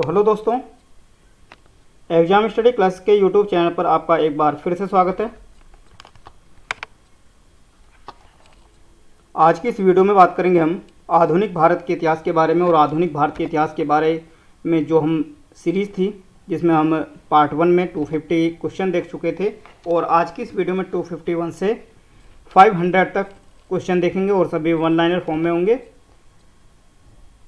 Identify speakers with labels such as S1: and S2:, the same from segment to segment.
S1: तो हेलो दोस्तों, exam study class के यूट्यूब चैनल पर आपका एक बार फिर से स्वागत है। आज की इस वीडियो में बात करेंगे हम आधुनिक भारत के इतिहास के बारे में। और आधुनिक भारत के इतिहास के बारे में जो हम सीरीज़ थी जिसमें हम पार्ट 1 में 250 क्वेश्चन देख चुके थे, और आज की इस वीडियो में 251 से 500 तक क्वेश्चन देखेंगे और सभी वन लाइनर फॉर्म में होंगे।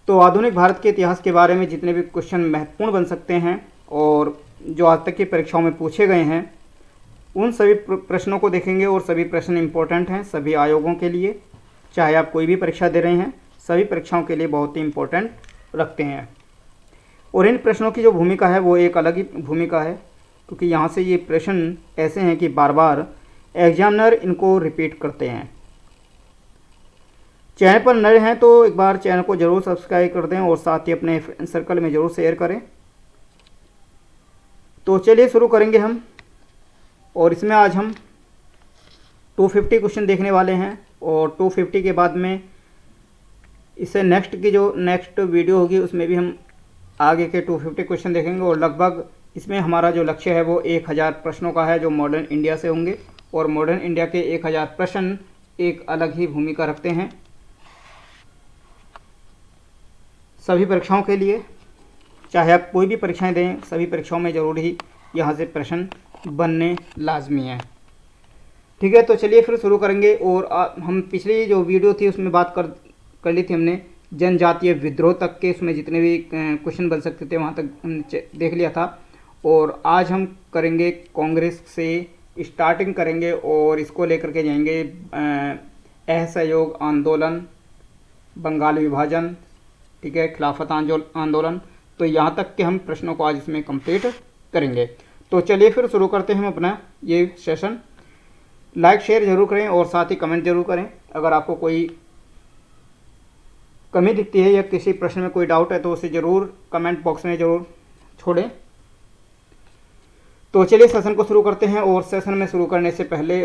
S1: तो आधुनिक भारत के इतिहास के बारे में जितने भी क्वेश्चन महत्वपूर्ण बन सकते हैं और जो आज तक की परीक्षाओं में पूछे गए हैं उन सभी प्रश्नों को देखेंगे। और सभी प्रश्न इम्पोर्टेंट हैं सभी आयोगों के लिए, चाहे आप कोई भी परीक्षा दे रहे हैं, सभी परीक्षाओं के लिए बहुत ही इम्पोर्टेंट रखते हैं। और इन प्रश्नों की जो भूमिका है वो एक अलग ही भूमिका है, क्योंकि यहाँ से ये प्रश्न ऐसे हैं कि बार बार एग्जामिनर इनको रिपीट करते हैं। चैनल पर नए हैं तो एक बार चैनल को ज़रूर सब्सक्राइब कर दें और साथ ही अपने सर्कल में ज़रूर शेयर करें। तो चलिए शुरू करेंगे हम, और इसमें आज हम 250 क्वेश्चन देखने वाले हैं। और 250 के बाद में इससे नेक्स्ट वीडियो होगी उसमें भी हम आगे के 250 क्वेश्चन देखेंगे। और लगभग इसमें हमारा जो लक्ष्य है वो 1000 प्रश्नों का है जो मॉडर्न इंडिया से होंगे। और मॉडर्न इंडिया के 1000 प्रश्न एक अलग ही भूमिका रखते हैं सभी परीक्षाओं के लिए, चाहे आप कोई भी परीक्षाएं दें, सभी परीक्षाओं में ज़रूर ही यहाँ से प्रश्न बनने लाजमी हैं। ठीक है, तो चलिए फिर शुरू करेंगे। और हम पिछली जो वीडियो थी उसमें बात कर ली थी हमने जनजातीय विद्रोह तक के, उसमें जितने भी क्वेश्चन बन सकते थे वहाँ तक हमने देख लिया था। और आज हम करेंगे कांग्रेस से स्टार्टिंग करेंगे और इसको लेकर के जाएंगे असहयोग आंदोलन, बंगाल विभाजन, ठीक है, खिलाफत आंदोलन। तो यहाँ तक के हम प्रश्नों को आज इसमें कंप्लीट करेंगे। तो चलिए फिर शुरू करते हैं हम अपना ये सेशन। लाइक शेयर जरूर करें और साथ ही कमेंट जरूर करें। अगर आपको कोई कमी दिखती है या किसी प्रश्न में कोई डाउट है तो उसे ज़रूर कमेंट बॉक्स में ज़रूर छोड़ें। तो चलिए सेशन को शुरू करते हैं। और सेशन में शुरू करने से पहले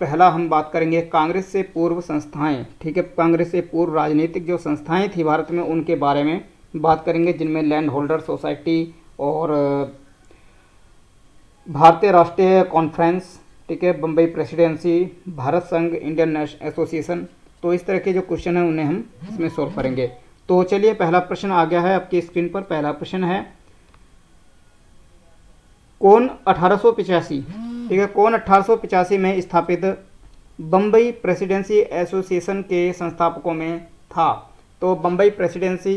S1: पहला हम बात करेंगे कांग्रेस से पूर्व संस्थाएं। ठीक है, कांग्रेस से पूर्व राजनीतिक जो संस्थाएं थी भारत में उनके बारे में बात करेंगे, जिनमें लैंड होल्डर सोसाइटी और भारतीय राष्ट्रीय कॉन्फ्रेंस, ठीक है, बम्बई प्रेसिडेंसी, भारत संघ, इंडियन एसोसिएशन। तो इस तरह के जो क्वेश्चन हैं उन्हें हम इसमें सोल्व करेंगे। तो चलिए पहला प्रश्न आ गया है आपकी स्क्रीन पर। पहला प्रश्न है कौन 1885, ठीक है, कौन 1885 में स्थापित बम्बई प्रेसिडेंसी एसोसिएशन के संस्थापकों में था। तो बम्बई प्रेसिडेंसी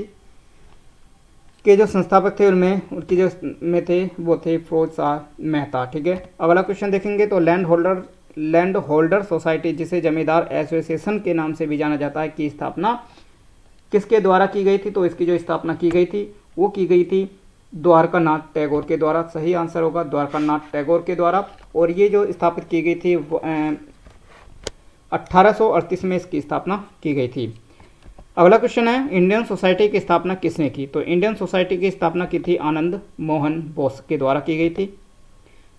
S1: के जो संस्थापक थे उनमें उनकी जो में थे वो थे फिरोज शाह मेहता। ठीक है, अगला क्वेश्चन देखेंगे। तो लैंड होल्डर सोसाइटी, जिसे जमींदार एसोसिएशन के नाम से भी जाना जाता है, की स्थापना किसके द्वारा की गई थी। तो इसकी जो स्थापना की गई थी वो की गई थी द्वारकानाथ टैगोर के द्वारा। सही आंसर होगा द्वारकानाथ टैगोर के द्वारा। और ये जो स्थापित की गई थी 1838 में इसकी स्थापना की गई थी। अगला क्वेश्चन है इंडियन सोसाइटी की स्थापना किसने की। तो इंडियन सोसाइटी की स्थापना की थी आनंद मोहन बोस के द्वारा की गई थी।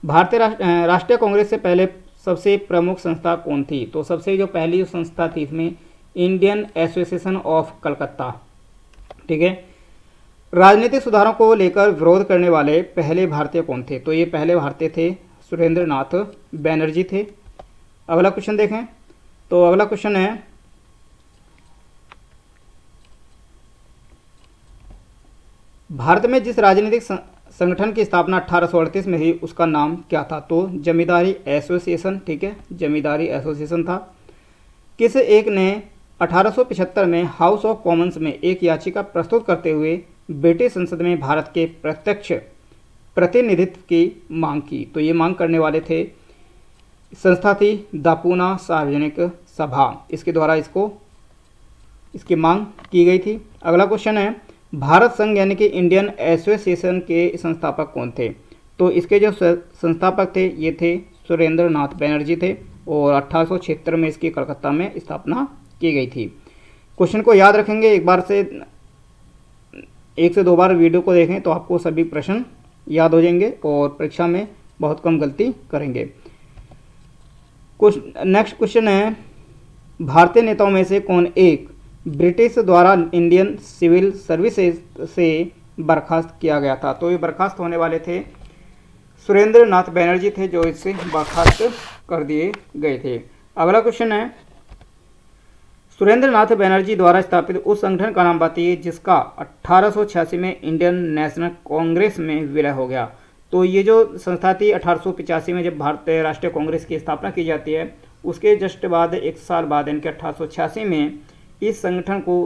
S1: भारतीय राष्ट्रीय कांग्रेस से पहले सबसे प्रमुख संस्था कौन थी। तो सबसे जो पहली संस्था थी इसमें इंडियन एसोसिएशन ऑफ कलकत्ता। ठीक है, राजनीतिक सुधारों को लेकर विरोध करने वाले पहले भारतीय कौन थे। तो ये पहले भारतीय थे सुरेंद्र नाथ बैनर्जी थे। अगला क्वेश्चन देखें। तो अगला क्वेश्चन है भारत में जिस राजनीतिक संगठन की स्थापना 1838 में हुई उसका नाम क्या था। तो जमींदारी एसोसिएशन। ठीक है, जमींदारी एसोसिएशन था। किस एक ने 1875 में हाउस ऑफ कॉमन्स में एक याचिका प्रस्तुत करते हुए ब्रिटिश संसद में भारत के प्रत्यक्ष प्रतिनिधित्व की मांग की। तो ये मांग करने वाले थे, संस्था थी दापूना सार्वजनिक सभा, इसके द्वारा इसकी मांग की गई थी। अगला क्वेश्चन है भारत संघ यानी कि इंडियन एसोसिएशन के संस्थापक कौन थे। तो इसके जो संस्थापक थे ये थे सुरेंद्र नाथ बैनर्जी थे। और 1876 में इसकी कलकत्ता में स्थापना की गई थी। क्वेश्चन को याद रखेंगे, एक से दो बार वीडियो को देखें तो आपको सभी प्रश्न याद हो जाएंगे और परीक्षा में बहुत कम गलती करेंगे। नेक्स्ट क्वेश्चन है भारतीय नेताओं में से कौन एक ब्रिटिश द्वारा इंडियन सिविल सर्विसेज से बर्खास्त किया गया था। तो ये बर्खास्त होने वाले थे सुरेंद्र नाथ बनर्जी थे जो इससे बर्खास्त कर दिए गए थे। अगला क्वेश्चन है, सुरेंद्र नाथ बनर्जी द्वारा स्थापित उस संगठन का नाम बताइए जिसका 1886 में इंडियन नेशनल कांग्रेस में विलय हो गया। तो ये जो संस्था थी 1885 में जब भारतीय राष्ट्रीय कांग्रेस की स्थापना की जाती है, उसके जस्ट बाद एक साल बाद इनके 1886 में इस संगठन को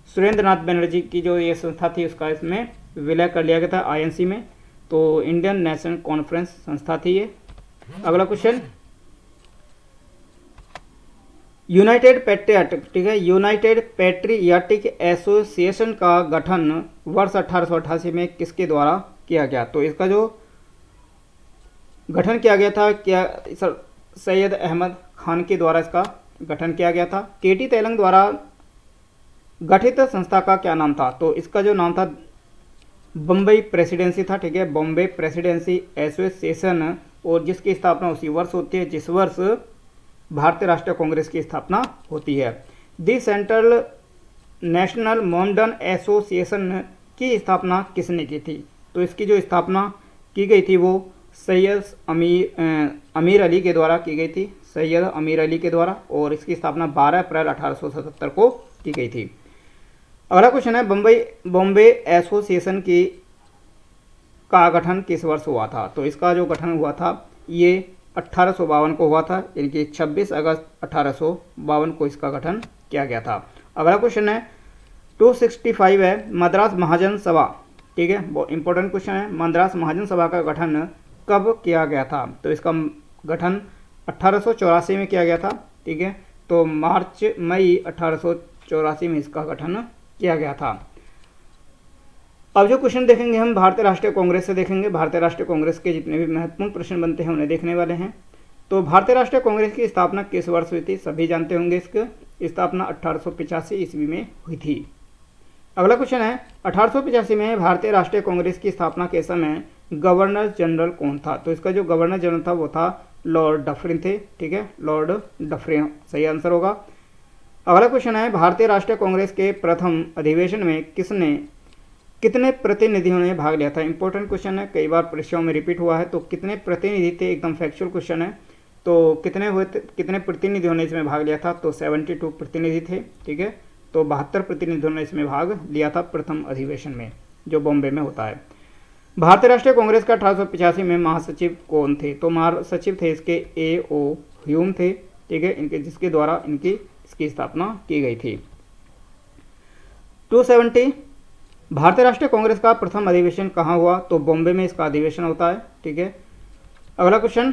S1: सुरेंद्र नाथ बनर्जी की जो ये संस्था थी उसका इसमें विलय कर लिया गया था आईएनसी में। तो इंडियन नेशनल कॉन्फ्रेंस संस्था थी ये। अगला क्वेश्चन, यूनाइटेड पैट्रियाटिक, ठीक है, यूनाइटेड पैट्रियाटिक एसोसिएशन का गठन वर्ष 1888 में किसके द्वारा किया गया। तो इसका जो गठन किया गया था क्या सैयद अहमद खान के द्वारा इसका गठन किया गया था। केटी तेलंग द्वारा गठित संस्था का क्या नाम था। तो इसका जो नाम था बम्बई प्रेसिडेंसी था, ठीक है, बॉम्बे प्रेसिडेंसी एसोसिएशन, और जिसकी स्थापना उसी वर्ष होती है जिस वर्ष भारतीय राष्ट्रीय कांग्रेस की स्थापना होती है। The central national modern association की स्थापना किसने की थी। तो इसकी जो स्थापना की गई थी वो सैयद अमीर अली के द्वारा की गई थी, सैयद अमीर अली के द्वारा, और इसकी स्थापना 12 अप्रैल 1877 को की गई थी। अगला क्वेश्चन है, बॉम्बे एसोसिएशन की का गठन किस वर्ष हुआ था। तो इसका जो गठन हुआ था ये 1852 को हुआ था, यानी कि 26 अगस्त 1852 को इसका गठन किया गया था। अगला क्वेश्चन है 265 है, मद्रास महाजन सभा, ठीक है, बहुत इंपॉर्टेंट क्वेश्चन है। मद्रास महाजन सभा का गठन कब किया गया था। तो इसका गठन 1884 में किया गया था, ठीक है, तो मई 1884 में इसका गठन किया गया था। अब जो क्वेश्चन देखेंगे हम भारतीय राष्ट्रीय कांग्रेस से देखेंगे। भारतीय राष्ट्रीय कांग्रेस के जितने भी महत्वपूर्ण प्रश्न बनते हैं उन्हें देखने वाले हैं। तो भारतीय राष्ट्रीय कांग्रेस की स्थापना किस वर्ष हुई थी, सभी जानते होंगे। इसकी स्थापना 1885 ईस्वी में हुई थी। अगला क्वेश्चन है, 1885 में भारतीय राष्ट्रीय कांग्रेस की स्थापना के समय गवर्नर जनरल कौन था। तो इसका जो गवर्नर जनरल था वो था लॉर्ड डफरिन थे, ठीक है, लॉर्ड डफरिन सही आंसर होगा। अगला क्वेश्चन है, भारतीय राष्ट्रीय कांग्रेस के प्रथम अधिवेशन में कितने प्रतिनिधियों ने भाग लिया था। इंपॉर्टेंट क्वेश्चन है, कई बार परीक्षाओं में रिपीट हुआ है। तो कितने प्रतिनिधि थे, एकदम फैक्चुअल क्वेश्चन है। तो कितने प्रतिनिधियों ने इसमें भाग लिया था। तो 72 प्रतिनिधि थे, ठीक है, तो 72 प्रतिनिधियों ने इसमें भाग लिया था प्रथम अधिवेशन में जो बॉम्बे में होता है। भारतीय राष्ट्रीय कांग्रेस का 1885 में महासचिव कौन थे। तो महासचिव थे इसके A.O. ह्यूम थे, ठीक है, इनके जिसके द्वारा इसकी स्थापना की गई थी। 270 भारतीय राष्ट्रीय कांग्रेस का प्रथम अधिवेशन कहाँ हुआ। तो बॉम्बे में इसका अधिवेशन होता है, ठीक है। अगला क्वेश्चन,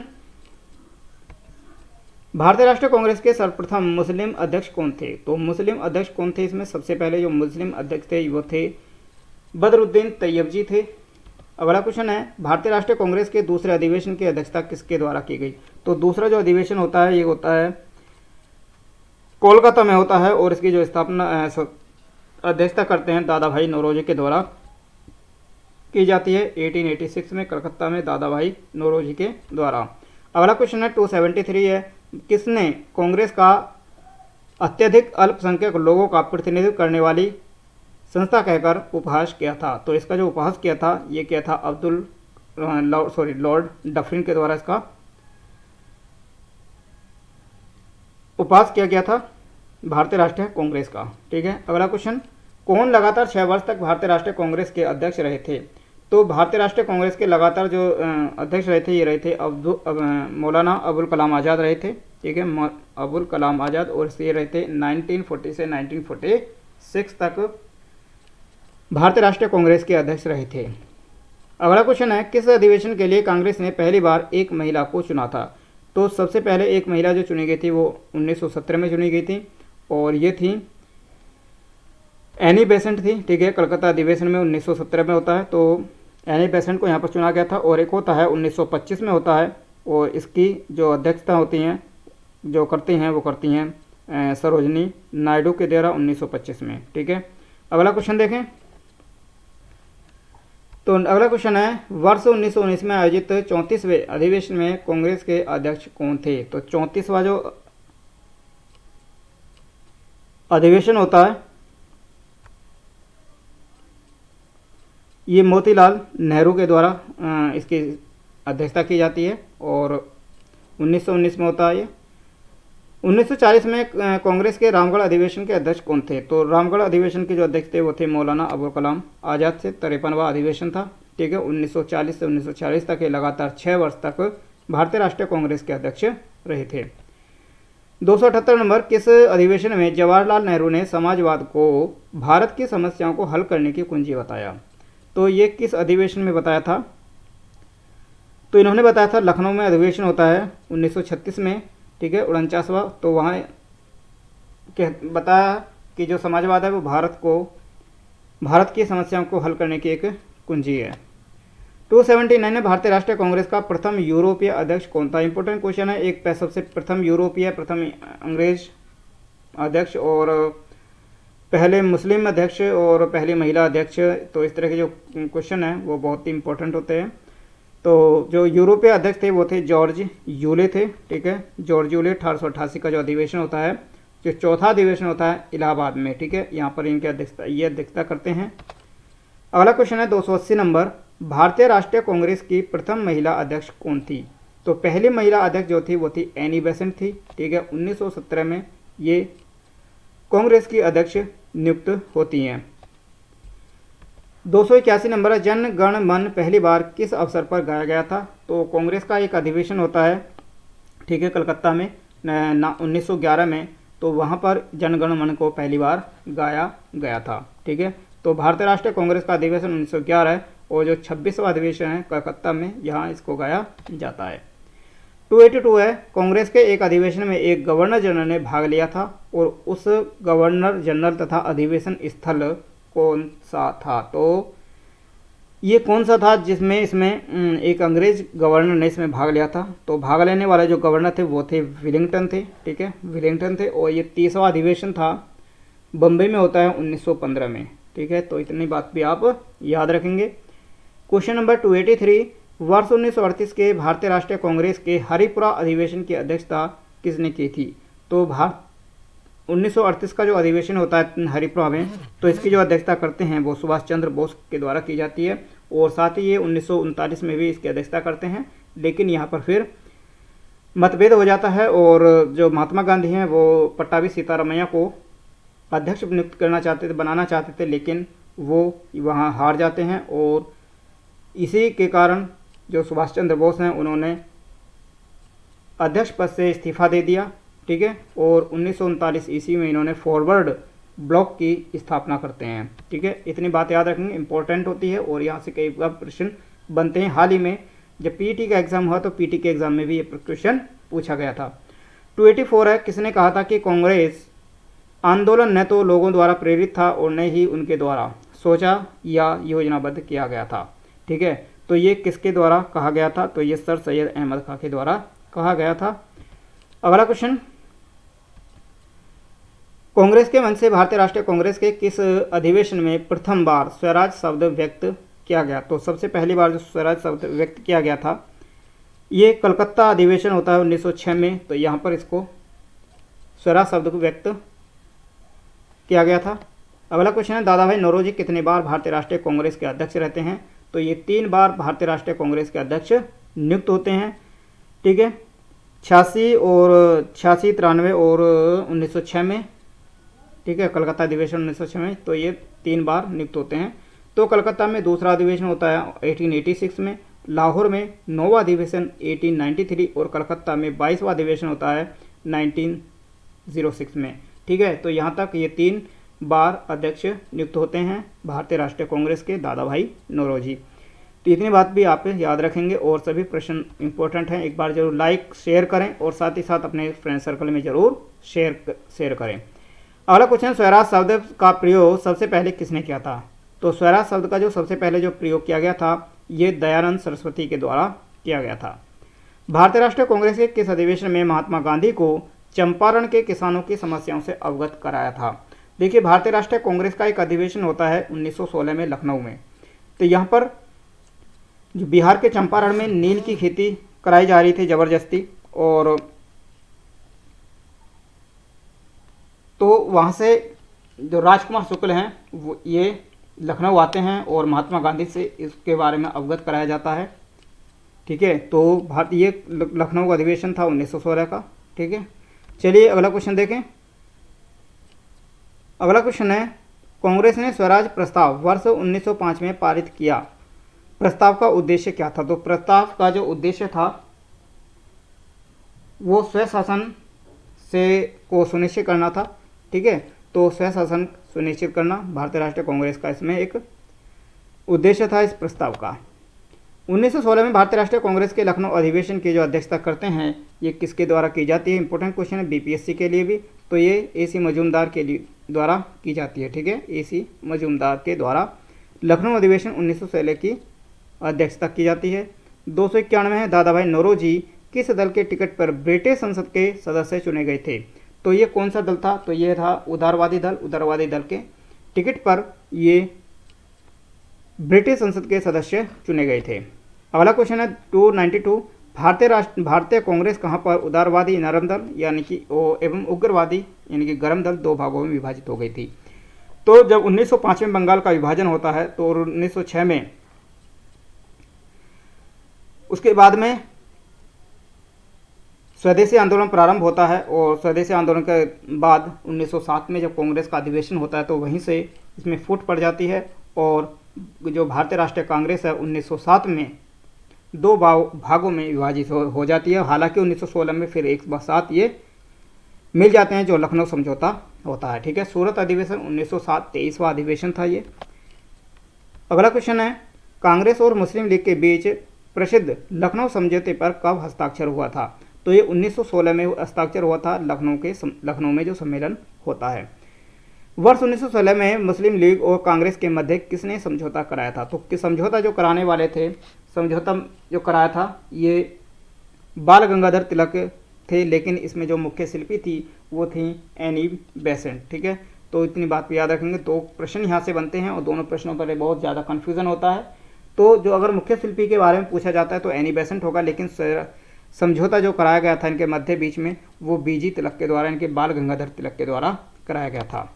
S1: भारतीय राष्ट्रीय कांग्रेस के सर्वप्रथम मुस्लिम अध्यक्ष कौन थे। तो मुस्लिम अध्यक्ष कौन थे, इसमें सबसे पहले जो मुस्लिम अध्यक्ष थे वो थे बदरुद्दीन तैयब जी थे। अगला क्वेश्चन है, भारतीय राष्ट्रीय कांग्रेस के दूसरे अधिवेशन की अध्यक्षता किसके द्वारा की गई। तो दूसरा जो अधिवेशन होता है ये होता है कोलकाता में होता है, और इसकी जो स्थापना अध्यक्षता करते हैं दादा भाई नौरोजी के द्वारा की जाती है 1886 में कलकत्ता में दादा भाई नौरोजी के द्वारा। अगला क्वेश्चन है 273 है, किसने कांग्रेस का अत्यधिक अल्पसंख्यक लोगों का प्रतिनिधित्व करने वाली संस्था कहकर उपहास किया था। तो इसका जो उपहास किया था ये किया था लॉर्ड डफरिन के द्वारा इसका उपहास किया गया था भारतीय राष्ट्रीय कांग्रेस का, ठीक है। अगला क्वेश्चन, कौन लगातार 6 वर्ष तक भारतीय राष्ट्रीय कांग्रेस के अध्यक्ष रहे थे। तो भारतीय राष्ट्रीय कांग्रेस के लगातार जो अध्यक्ष रहे थे ये रहे थे मौलाना अबुल कलाम आज़ाद रहे थे, ठीक है, अबुल कलाम आज़ाद, और ये रहे थे 1940 से 1946 तक भारतीय राष्ट्रीय कांग्रेस के अध्यक्ष रहे थे। अगला क्वेश्चन है, किस अधिवेशन के लिए कांग्रेस ने पहली बार एक महिला को चुना था। तो सबसे पहले एक महिला जो चुनी गई थी वो 1917 में चुनी गई थी, और ये थी एनी बेसेंट थी, ठीक है, कलकत्ता अधिवेशन में 1917 में होता है, तो एनी बेसेंट को यहाँ पर चुना गया था। और एक होता है 1925 में होता है, और इसकी जो अध्यक्षता होती हैं जो करती हैं सरोजनी नायडू के द्वारा 1925 में, ठीक है। अगला क्वेश्चन देखें, तो अगला क्वेश्चन है, वर्ष 1919 में आयोजित 34वें अधिवेशन में कांग्रेस के अध्यक्ष कौन थे। तो 34वां जो अधिवेशन होता है ये मोतीलाल नेहरू के द्वारा इसकी अध्यक्षता की जाती है और 1919 में होता है ये। 1940 में कांग्रेस के रामगढ़ अधिवेशन के अध्यक्ष कौन थे? तो रामगढ़ अधिवेशन के जो अध्यक्ष थे वो थे मौलाना अबुल कलाम आज़ाद से। 53वां अधिवेशन था, ठीक है। 1940 से 1946 तक ये लगातार 6 वर्ष तक भारतीय राष्ट्रीय कांग्रेस के अध्यक्ष रहे थे। 278 नंबर, किस अधिवेशन में जवाहरलाल नेहरू ने समाजवाद को भारत की समस्याओं को हल करने की कुंजी बताया? तो ये किस अधिवेशन में बताया था? तो इन्होंने बताया था लखनऊ में अधिवेशन होता है 1936 में, ठीक है, 49वां। तो वहाँ बताया कि जो समाजवाद है वो भारत की समस्याओं को हल करने की एक कुंजी है। 279 में भारतीय राष्ट्रीय कांग्रेस का प्रथम यूरोपीय अध्यक्ष कौन था? इंपॉर्टेंट क्वेश्चन है। एक सबसे प्रथम यूरोपीय, प्रथम अंग्रेज अध्यक्ष और पहले मुस्लिम अध्यक्ष और पहली महिला अध्यक्ष। तो इस तरह के जो क्वेश्चन है वो बहुत ही इंपॉर्टेंट होते हैं। तो जो यूरोपीय अध्यक्ष थे वो थे जॉर्ज यूले थे, ठीक है, जॉर्ज यूले। 1888 का जो अधिवेशन होता है, जो चौथा अधिवेशन होता है इलाहाबाद में, ठीक है, यहाँ पर इनकी अध्यक्षता करते हैं। अगला क्वेश्चन है 280 नंबर, भारतीय राष्ट्रीय कांग्रेस की प्रथम महिला अध्यक्ष कौन थी? तो पहली महिला अध्यक्ष जो थी वो थी एनी बेसेंट थी, ठीक है। 1917 में ये कांग्रेस की अध्यक्ष नियुक्त होती हैं। 281 नंबर है, जन गण मन पहली बार किस अवसर पर गाया गया था? तो कांग्रेस का एक अधिवेशन होता है, ठीक है, कलकत्ता में 1911 में। तो वहाँ पर जन गण मन को पहली बार गाया गया था, ठीक है। तो भारतीय राष्ट्रीय कांग्रेस का अधिवेशन 1911 है और जो 26वां अधिवेशन है कलकत्ता में, यहाँ इसको गाया जाता है। 282 है, कांग्रेस के एक अधिवेशन में एक गवर्नर जनरल ने भाग लिया था और उस गवर्नर जनरल तथा अधिवेशन स्थल कौन सा था? तो ये कौन सा था जिसमें इसमें एक अंग्रेज गवर्नर ने इसमें भाग लिया था? तो भाग लेने वाले जो गवर्नर थे वो थे विलिंगटन थे, ठीक है, विलिंगटन थे। और ये 30वां अधिवेशन था, बम्बई में होता है 1915 में, ठीक है। तो इतनी बात भी आप याद रखेंगे। क्वेश्चन नंबर 283, वर्ष 1938 के भारतीय राष्ट्रीय कांग्रेस के हरिपुरा अधिवेशन की अध्यक्षता किसने की थी? तो 1938 का जो अधिवेशन होता है हरिपुरा में, तो इसकी जो अध्यक्षता करते हैं वो सुभाष चंद्र बोस के द्वारा की जाती है। और साथ ही ये 1939 में भी इसकी अध्यक्षता करते हैं, लेकिन यहाँ पर फिर मतभेद हो जाता है और जो महात्मा गांधी हैं वो पट्टाभी सीतारामैया को अध्यक्ष नियुक्त करना चाहते थे, बनाना चाहते थे, लेकिन वो वहाँ हार जाते हैं और इसी के कारण जो सुभाष चंद्र बोस हैं उन्होंने अध्यक्ष पद से इस्तीफा दे दिया, ठीक है। और 1939 ईस्वी में इन्होंने फॉरवर्ड ब्लॉक की स्थापना करते हैं, ठीक है। इतनी बात याद रखेंगे, इंपॉर्टेंट होती है और यहाँ से कई बार प्रश्न बनते हैं। हाल ही में जब पीटी का एग्जाम हुआ तो पीटी के एग्जाम में भी ये क्वेश्चन पूछा गया था। 284 है, किसने कहा था कि कांग्रेस आंदोलन न तो लोगों द्वारा प्रेरित था और न ही उनके द्वारा सोचा या योजनाबद्ध किया गया था, ठीक है। तो ये किसके द्वारा कहा गया था? तो ये सर सैयद अहमद खां के द्वारा कहा गया था। अगला क्वेश्चन, कांग्रेस के मन से भारतीय राष्ट्रीय कांग्रेस के किस अधिवेशन में प्रथम बार स्वराज शब्द व्यक्त किया गया? तो सबसे पहली बार जो स्वराज शब्द व्यक्त किया गया था ये कलकत्ता अधिवेशन होता है 1906 में। तो यहाँ पर इसको स्वराज शब्द को व्यक्त किया गया था। अगला क्वेश्चन है, दादा भाई नौरोजी कितने बार भारतीय राष्ट्रीय कांग्रेस के अध्यक्ष रहते हैं? तो ये 3 बार भारतीय राष्ट्रीय कांग्रेस के अध्यक्ष नियुक्त होते हैं, ठीक है। 86 और 86, 93 और 1906 में, ठीक है, कलकत्ता अधिवेशन 1906 में। तो ये 3 बार नियुक्त होते हैं। तो कलकत्ता में दूसरा अधिवेशन होता है 1886 में, लाहौर में 9वां अधिवेशन 1893 और कलकत्ता में 22वां अधिवेशन होता है 1906 में, ठीक है। तो यहाँ तक ये 3 बार अध्यक्ष नियुक्त होते हैं भारतीय राष्ट्रीय कांग्रेस के, दादा भाई नौरोजी। तो इतनी बात भी आप याद रखेंगे और सभी प्रश्न इंपॉर्टेंट हैं। एक बार जरूर लाइक शेयर करें और साथ ही साथ अपने फ्रेंड सर्कल में जरूर शेयर करें। अगला क्वेश्चन, स्वराज शब्द का प्रयोग सबसे पहले किसने किया था? तो स्वराज शब्द का जो सबसे पहले जो प्रयोग किया गया था ये दयानंद सरस्वती के द्वारा किया गया था। भारतीय राष्ट्रीय कांग्रेस के किस अधिवेशन में महात्मा गांधी को चंपारण के किसानों की समस्याओं से अवगत कराया था? देखिए, भारतीय राष्ट्रीय कांग्रेस का एक अधिवेशन होता है 1916 में लखनऊ में। तो यहाँ पर जो बिहार के चंपारण में नील की खेती कराई जा रही थी ज़बरदस्ती, और तो वहाँ से जो राजकुमार शुक्ल हैं वो ये लखनऊ आते हैं और महात्मा गांधी से इसके बारे में अवगत कराया जाता है। ठीक है, तो ये लखनऊ का अधिवेशन था 1916 का। ठीक है, चलिए अगला क्वेश्चन देखें। अगला क्वेश्चन है, कांग्रेस ने स्वराज प्रस्ताव वर्ष 1905 में पारित किया। प्रस्ताव का उद्देश्य क्या था? तो प्रस्ताव का जो उद्देश्य था वो स्वशासन से को सुनिश्चित करना था। ठीक है, तो स्वशासन सुनिश्चित करना भारतीय राष्ट्रीय कांग्रेस का इसमें एक उद्देश्य था इस प्रस्ताव का। 1916 में भारतीय राष्ट्रीय कांग्रेस के लखनऊ अधिवेशन की जो अध्यक्षता करते हैं ये किसके द्वारा की जाती है? इंपॉर्टेंट क्वेश्चन है बीपीएससी के लिए भी। तो ये AC मजूमदार के द्वारा की जाती है। ठीक है, AC मजूमदार के द्वारा लखनऊ अधिवेशन 1916 की अध्यक्षता की जाती है। 291 है, दादा भाई नौरोजी किस दल के टिकट पर ब्रिटिश संसद के सदस्य चुने गए थे? तो ये कौन सा दल था? तो ये था उदारवादी दल। उदारवादी दल के टिकट पर ये ब्रिटिश संसद के सदस्य चुने गए थे। अगला क्वेश्चन है 292, भारतीय कांग्रेस कहाँ पर उदारवादी नरम दल यानी कि एवं उग्रवादी यानी कि गरम दल दो भागों में विभाजित हो गई थी? तो जब 1905 में बंगाल का विभाजन होता है तो 1906 में उसके बाद में स्वदेशी आंदोलन प्रारंभ होता है और स्वदेशी आंदोलन के बाद 1907 में जब कांग्रेस का अधिवेशन होता है तो वहीं से इसमें फूट पड़ जाती है और जो भारतीय राष्ट्रीय कांग्रेस है 1907 में दो भागों में विभाजित हो जाती है। हालांकि 1916 में फिर एक साथ ये मिल जाते हैं जो लखनऊ समझौता होता है। ठीक है, सूरत अधिवेशन 1907 23वां अधिवेशन था ये। अगला क्वेश्चन है, कांग्रेस और मुस्लिम लीग के बीच प्रसिद्ध लखनऊ समझौते पर कब हस्ताक्षर हुआ था? तो ये 1916 में हस्ताक्षर हुआ था लखनऊ में जो सम्मेलन होता है। वर्ष 1916 में मुस्लिम लीग और कांग्रेस के मध्य किसने समझौता कराया था? तो किस समझौता जो कराने वाले थे, समझौता जो कराया था ये बाल गंगाधर तिलक थे, लेकिन इसमें जो मुख्य शिल्पी थी वो थी एनी बेसेंट। ठीक है, तो इतनी बात याद रखेंगे। दो प्रश्न यहाँ से बनते हैं और दोनों प्रश्नों पर बहुत ज़्यादा कन्फ्यूज़न होता है। तो जो अगर मुख्य शिल्पी के बारे में पूछा जाता है तो एनी बेसेंट होगा, लेकिन समझौता जो कराया गया था इनके मध्य बीच में वो बीजी तिलक के द्वारा, इनके बाल गंगाधर तिलक के द्वारा कराया गया था।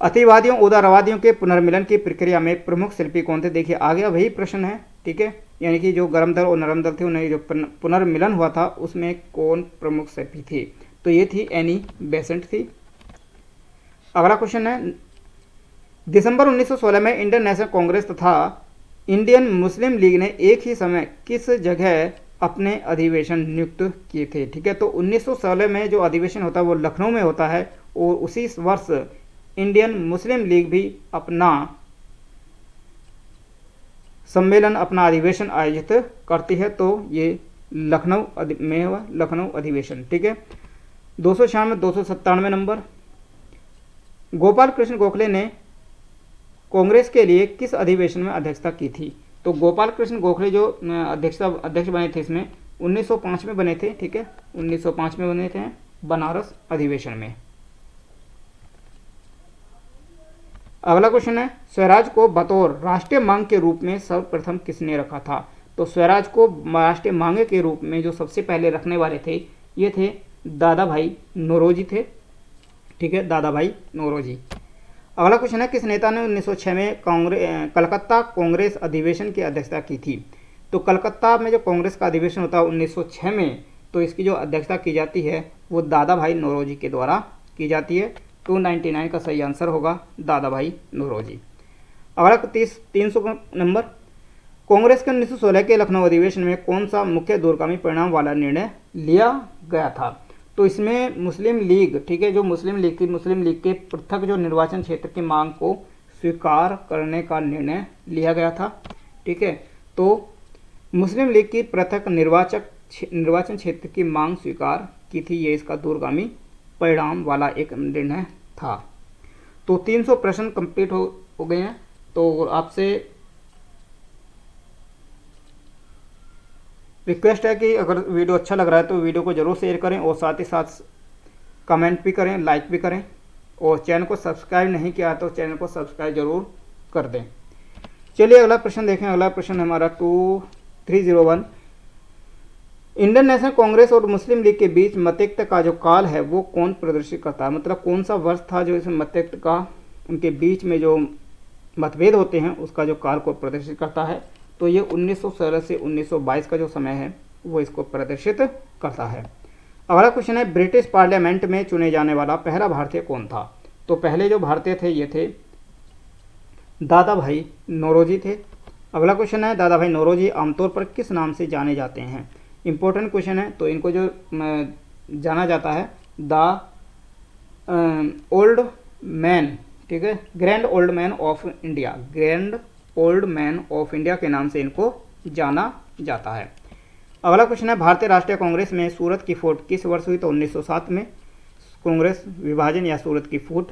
S1: अतिवादियों उदारवादियों के पुनर्मिलन की प्रक्रिया में प्रमुख शिल्पी कौन थे? देखिए आ गया वही प्रश्न है। ठीक है, यानी कि जो गरम दल और नरम दल थे उन्हें जो पुनर्मिलन हुआ था उसमें कौन प्रमुख शिल्पी थी? तो ये थी एनी बेसेंट थी। अगला क्वेश्चन है, दिसंबर 1916 में इंडियन नेशनल कांग्रेस तथा इंडियन मुस्लिम लीग ने एक ही समय किस जगह अपने अधिवेशन नियुक्त किए थे? ठीक है, तो 1916 में जो अधिवेशन होता है वो लखनऊ में होता है और उसी वर्ष इंडियन मुस्लिम लीग भी अपना सम्मेलन, अपना अधिवेशन आयोजित करती है। तो ये लखनऊ में हुआ लखनऊ अधिवेशन। ठीक है, 296 297 नंबर, गोपाल कृष्ण गोखले ने कांग्रेस के लिए किस अधिवेशन में अध्यक्षता की थी? तो गोपाल कृष्ण गोखले जो अध्यक्ष बने थे इसमें 1905 में बने थे। ठीक है, 1905 में बने थे बनारस अधिवेशन में। अगला क्वेश्चन है, स्वराज को बतौर राष्ट्रीय मांग के रूप में सर्वप्रथम किसने रखा था? तो स्वराज को राष्ट्रीय मांग के रूप में जो सबसे पहले रखने वाले थे ये थे दादा भाई नौरोजी थे। ठीक है, दादा भाई नौरोजी। अगला क्वेश्चन है, किस नेता ने 1906 में कलकत्ता कांग्रेस अधिवेशन की अध्यक्षता की थी? तो कलकत्ता में जो कांग्रेस का अधिवेशन होता है 1906 में, तो इसकी जो अध्यक्षता की जाती है वो दादा भाई नौरोजी के द्वारा की जाती है। 299 का सही आंसर होगा दादा भाई नौरोजी। अगला 300 नंबर, कांग्रेस के 1916 के लखनऊ अधिवेशन में कौन सा मुख्य दूरगामी परिणाम वाला निर्णय लिया गया था? तो इसमें मुस्लिम लीग, ठीक है, जो मुस्लिम लीग थी, मुस्लिम लीग के पृथक जो निर्वाचन क्षेत्र की मांग को स्वीकार करने का निर्णय लिया गया था। ठीक है, तो मुस्लिम लीग की पृथक निर्वाचन क्षेत्र की मांग स्वीकार की थी, ये इसका दूरगामी परिणाम वाला एक निर्णय था। तो 300 प्रश्न कंप्लीट हो गए हैं। तो आपसे रिक्वेस्ट है कि अगर वीडियो अच्छा लग रहा है तो वीडियो को ज़रूर शेयर करें और साथ ही साथ कमेंट भी करें, लाइक भी करें, और चैनल को सब्सक्राइब नहीं किया तो चैनल को सब्सक्राइब जरूर कर दें। चलिए अगला प्रश्न देखें। अगला प्रश्न हमारा 2301, इंडियन नेशनल कांग्रेस और मुस्लिम लीग के बीच मतैक्य का जो काल है वो कौन प्रदर्शित करता है? मतलब कौन सा वर्ष था जो इस मतैक्य का उनके बीच में जो मतभेद होते हैं उसका जो काल को प्रदर्शित करता है। तो ये 1916 से 1922 का जो समय है वो इसको प्रदर्शित करता है। अगला क्वेश्चन है, ब्रिटिश पार्लियामेंट में चुने जाने वाला पहला भारतीय कौन था? तो पहले जो भारतीय थे ये थे दादा भाई नौरोजी थे। अगला क्वेश्चन है, दादा भाई नौरोजी आमतौर पर किस नाम से जाने जाते हैं? इंपॉर्टेंट क्वेश्चन है। तो इनको जो जाना जाता है द ओल्ड मैन, ठीक है, grand old man of India, grand old man of India के नाम से इनको जाना जाता है। अगला क्वेश्चन है, भारतीय राष्ट्रीय कांग्रेस में सूरत की फूट किस वर्ष हुई? तो 1907 में कांग्रेस विभाजन या सूरत की फूट।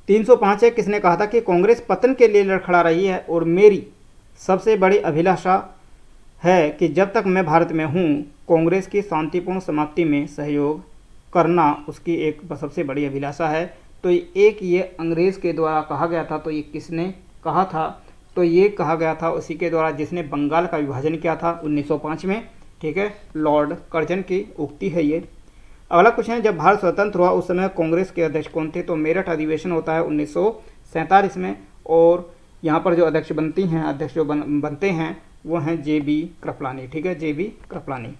S1: 305 है, किसने कहा था कि कांग्रेस पतन के लिए लड़खड़ा रही है और मेरी सबसे बड़ी अभिलाषा है कि जब तक मैं भारत में हूँ कांग्रेस की शांतिपूर्ण समाप्ति में सहयोग करना उसकी एक सबसे बड़ी अभिलाषा है। तो एक ये अंग्रेज़ के द्वारा कहा गया था। तो ये किसने कहा था? तो ये कहा गया था उसी के द्वारा जिसने बंगाल का विभाजन किया था 1905 में, ठीक है, लॉर्ड कर्जन की उक्ति है ये। अगला क्वेश्चन है, जब भारत स्वतंत्र हुआ उस समय कांग्रेस के अध्यक्ष कौन थे? तो मेरठ अधिवेशन होता है 1947 में और यहाँ पर जो अध्यक्ष बनती हैं, अध्यक्ष जो बनते हैं वो हैं JB कृपलानी, ठीक है, JB कृपलानी।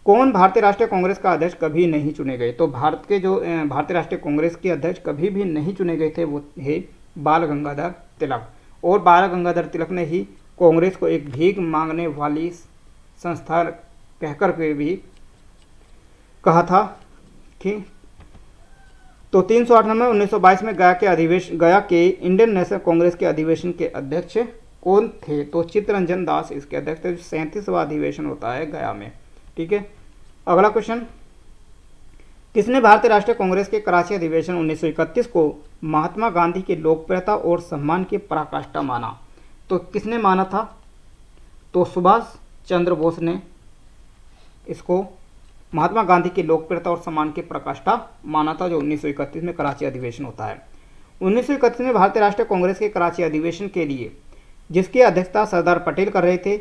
S1: कौन भारतीय राष्ट्रीय कांग्रेस का अध्यक्ष कभी नहीं चुने गए? तो भारत के जो भारतीय राष्ट्रीय कांग्रेस के अध्यक्ष कभी भी नहीं चुने गए थे वो है बाल गंगाधर तिलक। और बाल गंगाधर तिलक ने ही कांग्रेस को एक भीख मांगने वाली संस्था कहकर के भी कहा था कि। तो 308 में 1922 में गया के इंडियन नेशनल कांग्रेस के अधिवेशन के अध्यक्ष कौन थे? तो चित्तरंजन दास इसके अध्यक्ष थे। 37वां अधिवेशन होता है गया में, ठीक है। अगला क्वेश्चन, किसने भारतीय राष्ट्रीय कांग्रेस के कराची अधिवेशन 1931 को महात्मा गांधी की लोकप्रियता और सम्मान की पराकाष्ठा माना? तो किसने माना था? तो सुभाष चंद्र बोस ने इसको महात्मा गांधी की लोकप्रियता और सम्मान की पराकाष्ठा माना था, जो 1931 में कराची अधिवेशन होता है। 1931 में भारतीय राष्ट्रीय कांग्रेस के कराची अधिवेशन के लिए जिसकी अध्यक्षता सरदार पटेल कर रहे थे,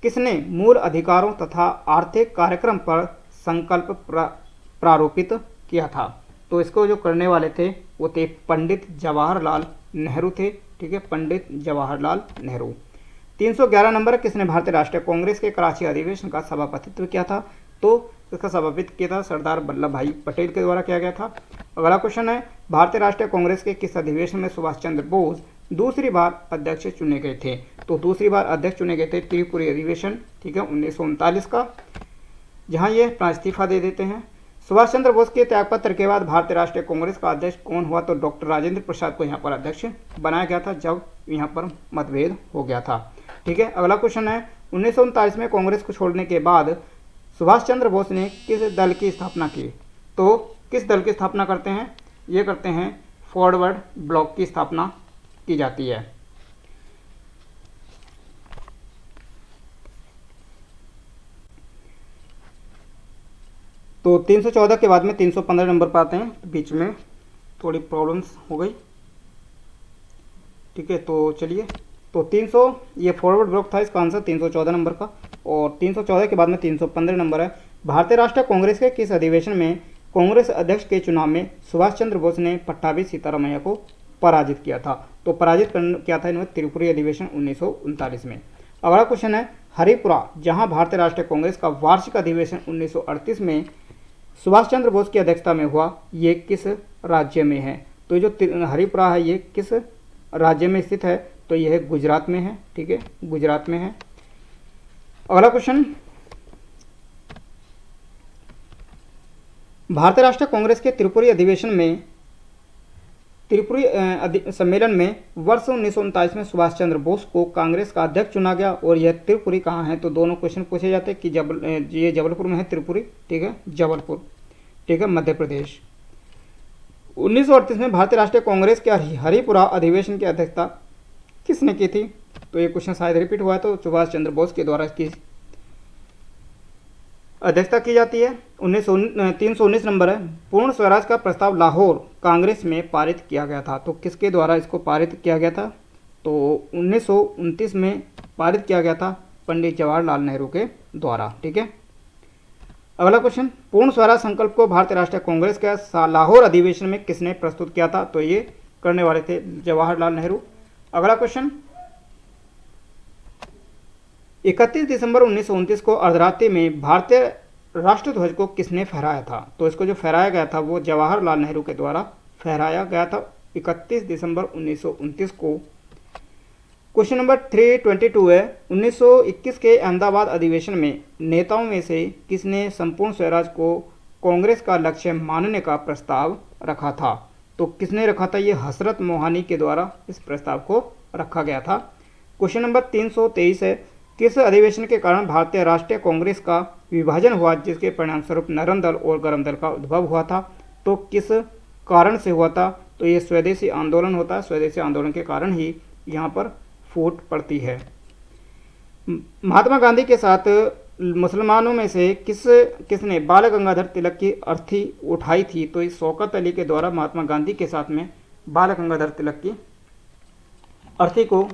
S1: किसने मूल अधिकारों तथा आर्थिक कार्यक्रम पर संकल्प प्रारूपित किया था? तो इसको जो करने वाले थे वो थे पंडित जवाहरलाल नेहरू थे, ठीक है, पंडित जवाहरलाल नेहरू। 311 नंबर, किसने भारतीय राष्ट्रीय कांग्रेस के कराची अधिवेशन का सभापतित्व किया था? तो इसका सभापतित्व किया था सरदार वल्लभ भाई पटेल के द्वारा किया गया था। अगला क्वेश्चन है, भारतीय राष्ट्रीय कांग्रेस के किस अधिवेशन में सुभाष चंद्र बोस दूसरी बार अध्यक्ष चुने गए थे? तो दूसरी बार अध्यक्ष चुने गए थे त्रिपुरी अधिवेशन, ठीक है, 1939 का, जहां ये अपना इस्तीफा दे देते हैं। सुभाष चंद्र बोस के त्यागपत्र के बाद भारतीय राष्ट्रीय कांग्रेस का अध्यक्ष कौन हुआ? तो डॉक्टर राजेंद्र प्रसाद को यहाँ पर अध्यक्ष बनाया गया था जब यहाँ पर मतभेद हो गया था, ठीक है। अगला क्वेश्चन है, 1939 में कांग्रेस को छोड़ने के बाद सुभाष चंद्र बोस ने किस दल की स्थापना की? तो किस दल की स्थापना करते हैं? ये करते हैं फॉरवर्ड ब्लॉक की स्थापना की जाती है। तो 314 के बाद में 315 नंबर पर आते हैं, बीच में थोड़ी प्रॉब्लम्स हो गई, ठीक है। तो चलिए, तो 300 ये फॉरवर्ड ब्लॉक था, इसका आंसर 314 नंबर का। और 314 के बाद में 315 नंबर है, भारतीय राष्ट्रीय कांग्रेस के किस अधिवेशन में कांग्रेस अध्यक्ष के चुनाव में सुभाष चंद्र बोस ने पट्टाभी सीतारामैया को पराजित किया था? तो पराजित किया था इन्होंने त्रिपुरी अधिवेशन 1939 में। अगला क्वेश्चन है, हरिपुरा, जहां भारतीय राष्ट्रीय कांग्रेस का वार्षिक अधिवेशन 1938 में सुभाष चंद्र बोस की अध्यक्षता में हुआ, ये किस राज्य में है? तो जो हरिपुरा है ये किस राज्य में स्थित है? तो यह गुजरात में है, ठीक है, गुजरात में है। अगला क्वेश्चन, भारतीय राष्ट्रीय कांग्रेस के त्रिपुरी अधिवेशन में त्रिपुरी सम्मेलन में वर्ष 1939 में सुभाष चंद्र बोस को कांग्रेस का अध्यक्ष चुना गया और यह त्रिपुरी कहाँ है? तो दोनों क्वेश्चन पूछे जाते हैं कि ये जबलपुर में है त्रिपुरी, ठीक है, जबलपुर, ठीक है, मध्य प्रदेश। 1938 में भारतीय राष्ट्रीय कांग्रेस के हरिपुरा अधिवेशन की अध्यक्षता किसने की थी? तो ये क्वेश्चन शायद रिपीट हुआ है, तो सुभाष चंद्र बोस के द्वारा इसकी अध्यक्षता की जाती है। 319 नंबर है, पूर्ण स्वराज का प्रस्ताव लाहौर कांग्रेस में पारित किया गया था। तो किसके द्वारा इसको पारित किया गया था? तो 1929 में पारित किया गया था पंडित जवाहरलाल नेहरू के द्वारा, ठीक है। अगला क्वेश्चन, पूर्ण स्वराज संकल्प को भारतीय राष्ट्रीय कांग्रेस के लाहौर अधिवेशन में किसने प्रस्तुत किया था? तो ये करने वाले थे जवाहरलाल नेहरू। अगला क्वेश्चन, 31 दिसंबर 1929 को अर्धरात्रि में भारतीय राष्ट्रध्वज को किसने फहराया था? तो इसको जो फहराया गया था वो जवाहरलाल नेहरू के द्वारा फहराया गया था 31 दिसंबर 1929 को। क्वेश्चन नंबर 322 है, 1921 के अहमदाबाद अधिवेशन में नेताओं में से किसने संपूर्ण स्वराज को कांग्रेस का लक्ष्य मानने का प्रस्ताव रखा था? तो किसने रखा था? ये हसरत मोहानी के द्वारा इस प्रस्ताव को रखा गया था। क्वेश्चन नंबर 323 है, किस अधिवेशन के कारण भारतीय राष्ट्रीय कांग्रेस का विभाजन हुआ, जिसके परिणामस्वरूप नरम दल और गरम दल का उद्भव हुआ था? तो किस कारण से हुआ था? तो ये स्वदेशी आंदोलन होता है। स्वदेशी आंदोलन के कारण ही यहाँ पर फूट पड़ती है। महात्मा गांधी के साथ मुसलमानों में से किसने बाल गंगाधर तिलक की अर्थी उठाई थी? तो इस शौकत अली के द्वारा महात्मा गांधी के साथ में बाल गंगाधर तिलक की अर्थी को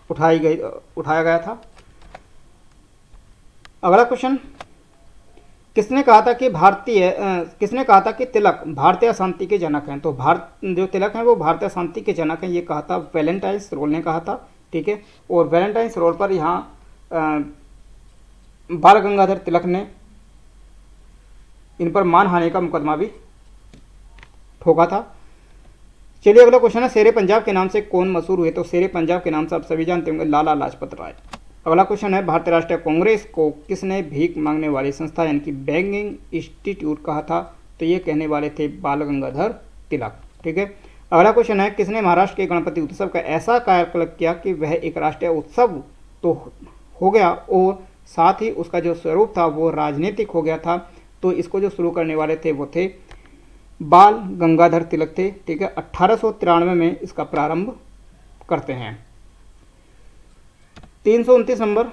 S1: उठाया गया था। अगला क्वेश्चन, किसने कहा था कि तिलक भारतीय शांति के जनक हैं? तो जो तिलक हैं वो भारतीय शांति के जनक हैं, ये कहा था वैलेंटाइन रोल ने कहा था। ठीक है, और वैलेंटाइन रोल पर यहाँ बाल गंगाधर तिलक ने इन पर मानहानि का मुकदमा भी ठोका था। चलिए अगला क्वेश्चन है, शेरे पंजाब के नाम से कौन मशहूर हुए? तो शेरे पंजाब के नाम से आप सभी जानते होंगे लाला लाजपत राय। अगला क्वेश्चन है, भारतीय राष्ट्रीय कांग्रेस को किसने भीख मांगने वाली संस्था यानी कि बेगिंग इंस्टीट्यूट कहा था? तो ये कहने वाले थे बाल गंगाधर तिलक। ठीक है, अगला क्वेश्चन है, किसने महाराष्ट्र के गणपति उत्सव का ऐसा कायाकल्प किया कि वह एक राष्ट्रीय उत्सव तो हो गया और साथ ही उसका जो स्वरूप था वो राजनीतिक हो गया था? तो इसको जो शुरू करने वाले थे वो थे बाल गंगाधर तिलक थे। ठीक है, 1893 में इसका प्रारंभ करते हैं। 329 नंबर,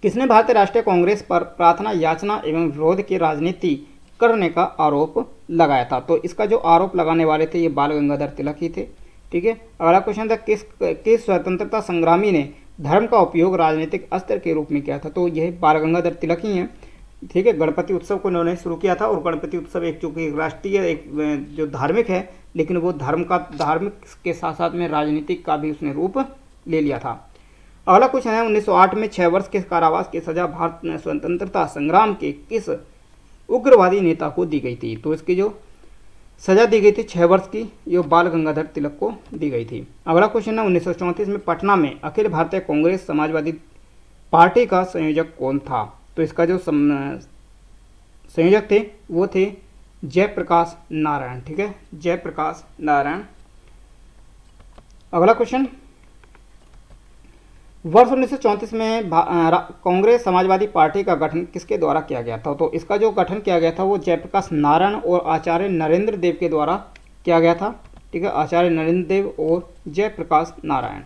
S1: किसने भारतीय राष्ट्रीय कांग्रेस पर प्रार्थना याचना एवं विरोध की राजनीति करने का आरोप लगाया था? तो इसका जो आरोप लगाने वाले थे ये बाल गंगाधर तिलक ही थे। ठीक है, अगला क्वेश्चन था, किस स्वतंत्रता संग्रामी ने धर्म का उपयोग राजनीतिक अस्त्र के रूप में किया था? तो यह बाल गंगाधर तिलक ही हैं। ठीक है, गणपति उत्सव को उन्होंने शुरू किया था और गणपति उत्सव एक चूंकि राष्ट्रीय एक जो धार्मिक है, लेकिन वो धार्मिक के साथ साथ में राजनीतिक का भी उसने रूप ले लिया था। अगला क्वेश्चन है, 1908 में 6 वर्ष के कारावास की सजा भारत में स्वतंत्रता संग्राम के किस उग्रवादी नेता को दी गई थी? तो इसकी जो सजा दी गई थी 6 वर्ष की, ये बाल गंगाधर तिलक को दी गई थी। अगला क्वेश्चन है, 1934 में पटना में अखिल भारतीय कांग्रेस समाजवादी पार्टी का संयोजक कौन था? तो इसका जो संयोजक थे वो थे जयप्रकाश नारायण। ठीक है, जयप्रकाश नारायण। अगला क्वेश्चन, वर्ष 1934 में कांग्रेस समाजवादी पार्टी का गठन किसके द्वारा किया गया था? तो इसका जो गठन किया गया था वो जयप्रकाश नारायण और आचार्य नरेंद्र देव के द्वारा किया गया था। ठीक है, आचार्य नरेंद्र देव और जयप्रकाश नारायण।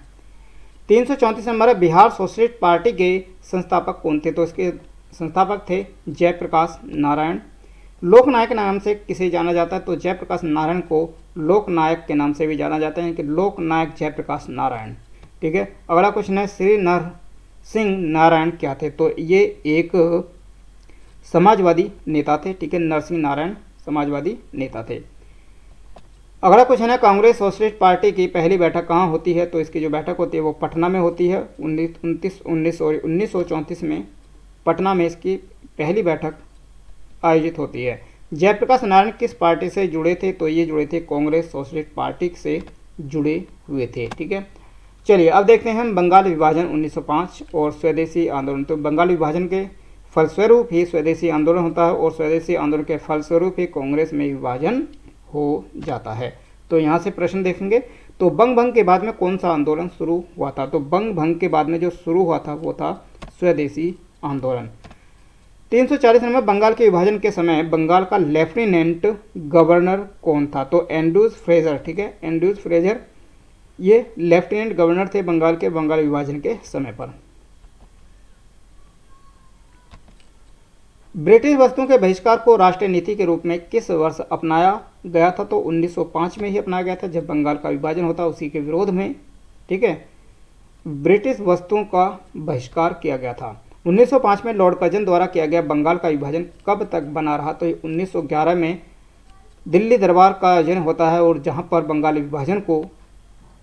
S1: 334 नंबर है, बिहार सोशलिस्ट पार्टी के संस्थापक कौन थे? तो इसके संस्थापक थे जयप्रकाश नारायण। लोकनायक नाम से किसे जाना जाता है? तो जयप्रकाश नारायण को लोकनायक के नाम से भी जाना जाता है कि लोकनायक जयप्रकाश नारायण। ठीक है, अगला क्वेश्चन है, श्री नरसिंह नारायण क्या थे? तो ये एक समाजवादी नेता थे। ठीक है, नरसिंह नारायण समाजवादी नेता थे। अगला क्वेश्चन है, कांग्रेस सोशलिस्ट पार्टी की पहली बैठक कहाँ होती है? तो इसकी जो बैठक होती है वो पटना में होती है। 1934 में पटना में इसकी पहली बैठक आयोजित होती है। जयप्रकाश नारायण किस पार्टी से जुड़े थे? तो ये जुड़े थे कांग्रेस सोशलिस्ट पार्टी से जुड़े हुए थे। ठीक है, चलिए अब देखते हैं हम बंगाल विभाजन 1905 और स्वदेशी आंदोलन। तो बंगाल विभाजन के फलस्वरूप ही स्वदेशी आंदोलन होता है और स्वदेशी आंदोलन के फलस्वरूप ही कांग्रेस में विभाजन हो जाता है। तो यहाँ से प्रश्न देखेंगे, तो बंग भंग के बाद में कौन सा आंदोलन शुरू हुआ था? तो बंग भंग के बाद में जो शुरू हुआ था वो था स्वदेशी आंदोलन। 340 नंबर, बंगाल के विभाजन के समय बंगाल का लेफ्टिनेंट गवर्नर कौन था? तो एंड्रूज फ्रेजर। ठीक है, एंड्रूज फ्रेजर ये लेफ्टिनेंट गवर्नर थे बंगाल के बंगाल विभाजन के समय पर। ब्रिटिश वस्तुओं के बहिष्कार को राष्ट्रीय नीति के रूप में किस वर्ष अपनाया गया था? तो 1905 में ही अपनाया गया था, जब बंगाल का विभाजन होता उसी के विरोध में। ठीक है, ब्रिटिश वस्तुओं का बहिष्कार किया गया था। 1905 में लॉर्ड कर्जन द्वारा किया गया बंगाल का विभाजन कब तक बना रहा? तो 1911 में दिल्ली दरबार का आयोजन होता है और जहां पर बंगाली विभाजन को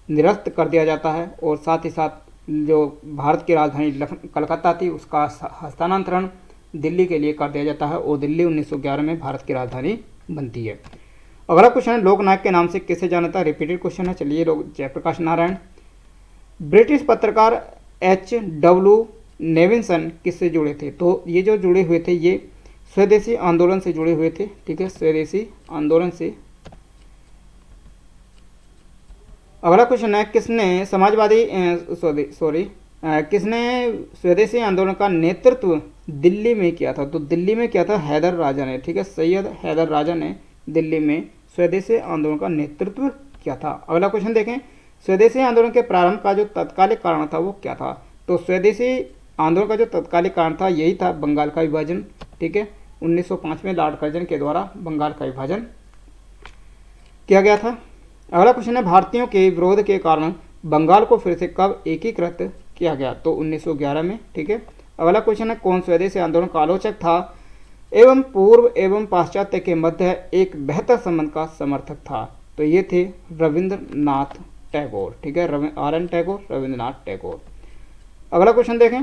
S1: निरस्त कर दिया जाता है और साथ ही साथ जो भारत की राजधानी कलकत्ता थी उसका हस्तांतरण दिल्ली के लिए कर दिया जाता है और दिल्ली 1911 में भारत की राजधानी बनती है। अगला क्वेश्चन है, लोकनायक के नाम से किसे जाना था? रिपीटेड क्वेश्चन है। चलिए, लोग जयप्रकाश नारायण। ब्रिटिश पत्रकार H.W. नेविंसन किससे जुड़े थे? तो ये जो जुड़े हुए थे ये स्वदेशी आंदोलन से जुड़े हुए थे। ठीक है, स्वदेशी आंदोलन से। अगला क्वेश्चन है, किसने समाजवादी किसने स्वदेशी आंदोलन का नेतृत्व दिल्ली में किया था? तो दिल्ली में किया था हैदर राजा ने। ठीक है, सैयद हैदर राजा ने दिल्ली में स्वदेशी आंदोलन का नेतृत्व किया था। अगला क्वेश्चन देखें, स्वदेशी आंदोलन के प्रारंभ का जो तत्कालिक कारण था वो क्या था? तो स्वदेशी आंदोलन का जो तत्कालिक कारण था यही था बंगाल का विभाजन। ठीक है, 1905 में लॉर्ड कर्जन के द्वारा बंगाल का विभाजन किया गया था। अगला क्वेश्चन है, भारतीयों के विरोध के कारण बंगाल को फिर से कब एकीकृत किया गया? तो 1911 में। ठीक है, अगला क्वेश्चन है, कौन स्वदेशी आंदोलन का आलोचक था एवं पूर्व एवं पाश्चात्य के मध्य एक बेहतर संबंध का समर्थक था? तो ये थे रविंद्रनाथ टैगोर। ठीक है, RN टैगोर, रविंद्रनाथ टैगोर। अगला क्वेश्चन देखें,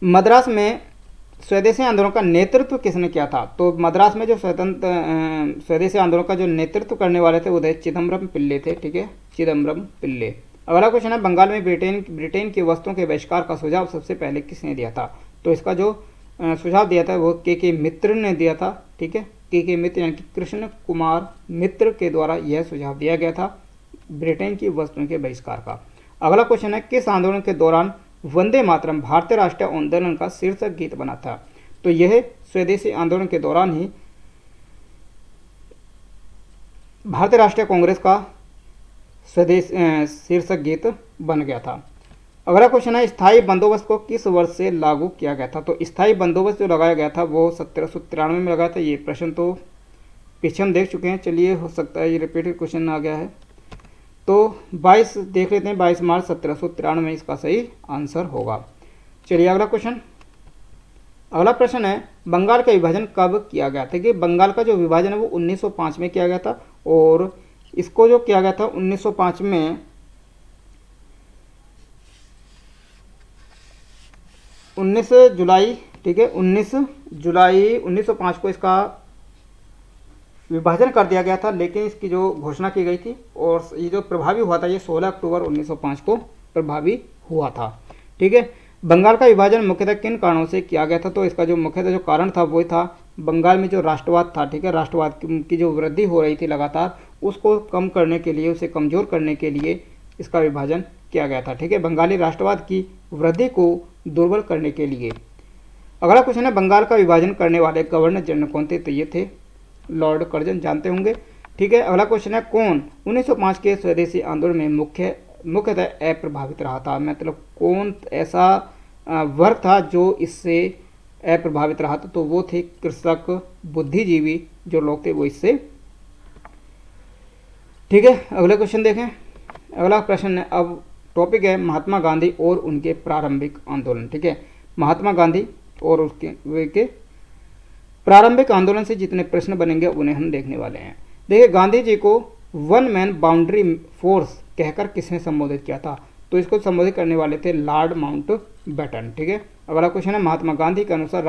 S1: मद्रास में स्वदेशी आंदोलन का नेतृत्व किसने किया था? तो मद्रास में जो स्वदेशी आंदोलन का जो नेतृत्व करने वाले थे वो थे चिदम्बरम पिल्ले थे। ठीक है, चिदम्बरम पिल्ले। अगला क्वेश्चन है, बंगाल में ब्रिटेन की वस्तुओं के बहिष्कार का सुझाव सबसे पहले किसने दिया था? तो इसका जो सुझाव दिया था वो के मित्र ने दिया था। ठीक है, के मित्र यानी कि कृष्ण कुमार मित्र के द्वारा यह सुझाव दिया गया था ब्रिटेन की वस्तुओं के बहिष्कार का। अगला क्वेश्चन है, किस आंदोलन के दौरान वंदे मातरम भारतीय राष्ट्रीय आंदोलन का शीर्षक गीत बना था? तो यह स्वदेशी आंदोलन के दौरान ही भारतीय राष्ट्रीय कांग्रेस का स्वदेश शीर्षक गीत बन गया था। अगला क्वेश्चन है, स्थायी बंदोबस्त को किस वर्ष से लागू किया गया था? तो स्थायी बंदोबस्त जो लगाया गया था वो 1793 में लगाया था। ये प्रश्न तो पीछे हम देख चुके हैं। चलिए, हो सकता है ये रिपीटेड क्वेश्चन आ गया है। तो 22 देख लेते हैं, 22 मार्च 1793 में इसका सही आंसर होगा। चलिए, अगला क्वेश्चन। अगला प्रश्न है, बंगाल का विभाजन कब किया गया था? कि बंगाल का जो विभाजन है वो 1905 में किया गया था और इसको जो किया गया था 1905 में 19 जुलाई। ठीक है, 19 जुलाई 1905 को इसका विभाजन कर दिया गया था, लेकिन इसकी जो घोषणा की गई थी और ये जो प्रभावी हुआ था ये 16 अक्टूबर 1905 को प्रभावी हुआ था। ठीक है, बंगाल का विभाजन मुख्यतः किन कारणों से किया गया था? तो इसका जो मुख्यतः जो कारण था वो था बंगाल में जो राष्ट्रवाद था। ठीक है, राष्ट्रवाद की जो वृद्धि हो रही थी लगातार, उसको कम करने के लिए, उसे कमज़ोर करने के लिए इसका विभाजन किया गया था। ठीक है, बंगाली राष्ट्रवाद की वृद्धि को दुर्बल करने के लिए। अगला क्वेश्चन है, बंगाल का विभाजन करने वाले गवर्नर जनरल कौन थे? तो ये थे लॉर्ड कर्जन, जानते होंगे। ठीक है, अगला क्वेश्चन है, कौन 1905 के स्वदेशी आंदोलन में मुख्यतः अप्रभावित रहा था? मतलब कौन ऐसा वर्ग था जो इससे अप्रभावित रहा था? तो वो थे कृषक, बुद्धिजीवी जो लोग थे वो इससे। ठीक है, अगला क्वेश्चन देखें। अगला प्रश्न है, अब टॉपिक है महात्मा गांधी और उनके प्रारंभिक आंदोलन। ठीक है, महात्मा गांधी और उसके प्रारंभिक आंदोलन से जितने प्रश्न बनेंगे उन्हें हम देखने वाले हैं। देखिए, गांधी जी को वन मैन बाउंड्री फोर्स कहकर किसने संबोधित किया था? तो इसको संबोधित करने वाले थे लॉर्ड माउंटबेटन। ठीक है, अगला क्वेश्चन है, महात्मा गांधी के अनुसार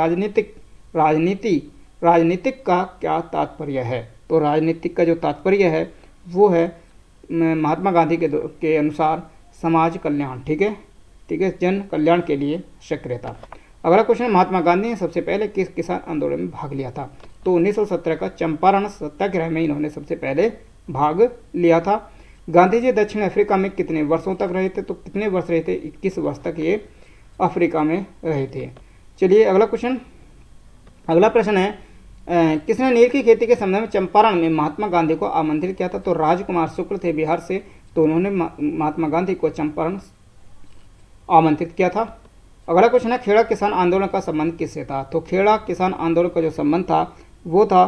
S1: राजनीतिक का क्या तात्पर्य है? तो राजनीतिक का जो तात्पर्य है वो है महात्मा गांधी के अनुसार समाज कल्याण। ठीक है, जन कल्याण के लिए सक्रियता। अगला क्वेश्चन, महात्मा गांधी ने सबसे पहले किस किसान आंदोलन में भाग लिया था? तो 1917 का चंपारण सत्याग्रह में इन्होंने सबसे पहले भाग लिया था। गांधी जी दक्षिण अफ्रीका में कितने वर्षों तक रहे थे? तो कितने वर्ष रहे थे? 21 वर्ष तक ये अफ्रीका में रहे थे। चलिए, अगला क्वेश्चन। अगला प्रश्न है, किसने नील की खेती के संबंध में चंपारण में महात्मा गांधी को आमंत्रित किया था? तो राजकुमार शुक्ल थे बिहार से, तो उन्होंने महात्मा गांधी को चंपारण आमंत्रित किया था। अगला क्वेश्चन है, खेड़ा किसान आंदोलन का संबंध किससे था? तो खेड़ा किसान आंदोलन का जो संबंध था वो था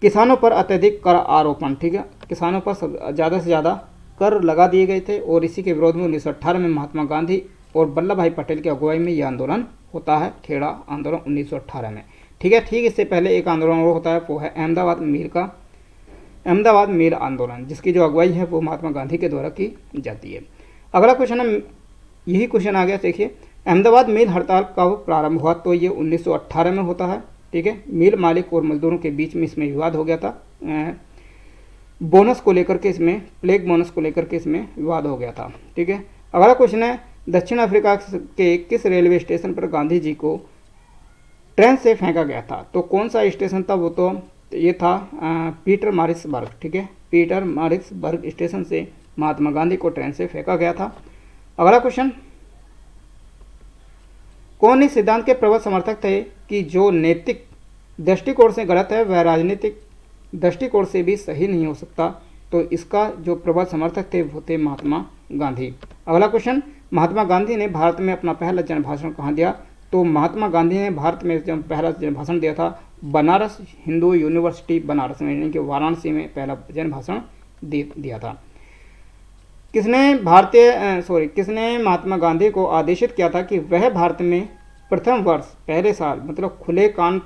S1: किसानों पर अत्यधिक कर आरोपण। ठीक है, किसानों पर ज़्यादा से ज़्यादा कर लगा दिए गए थे और इसी के विरोध में 1918 में महात्मा गांधी और वल्लभ भाई पटेल की अगुवाई में यह आंदोलन होता है, खेड़ा आंदोलन 1918 में। ठीक है, ठीक इससे पहले एक आंदोलन और होता है, वो है अहमदाबाद मील आंदोलन, जिसकी जो अगुवाई है वो महात्मा गांधी के द्वारा की जाती है। अगला क्वेश्चन है, यही क्वेश्चन आ गया, देखिए अहमदाबाद मील हड़ताल कब प्रारंभ हुआ, तो ये 1918 में होता है। ठीक है, मिल मालिक और मजदूरों के बीच में इसमें विवाद हो गया था, बोनस को लेकर के, इसमें प्लेग बोनस को लेकर के इसमें विवाद हो गया था। ठीक है, अगला क्वेश्चन है, दक्षिण अफ्रीका के किस रेलवे स्टेशन पर गांधी जी को ट्रेन से फेंका गया था, तो कौन सा स्टेशन था, वो तो ये था पीटर मारिसबर्ग। ठीक है, पीटर मारिसबर्ग स्टेशन से महात्मा गांधी को ट्रेन से फेंका गया था। अगला क्वेश्चन, कौन इस सिद्धांत के प्रबल समर्थक थे कि जो नैतिक दृष्टिकोण से गलत है वह राजनीतिक दृष्टिकोण से भी सही नहीं हो सकता, तो इसका जो प्रबल समर्थक थे वो थे महात्मा गांधी। अगला क्वेश्चन, महात्मा गांधी ने भारत में अपना पहला जन भाषण कहाँ दिया, तो महात्मा गांधी ने भारत में जब पहला जन भाषण दिया था बनारस हिंदू यूनिवर्सिटी बनारस में, यानी कि वाराणसी में पहला जन भाषण दिया था। किसने महात्मा गांधी को आदेशित किया था कि वह भारत में प्रथम वर्ष पहले साल मतलब खुले कान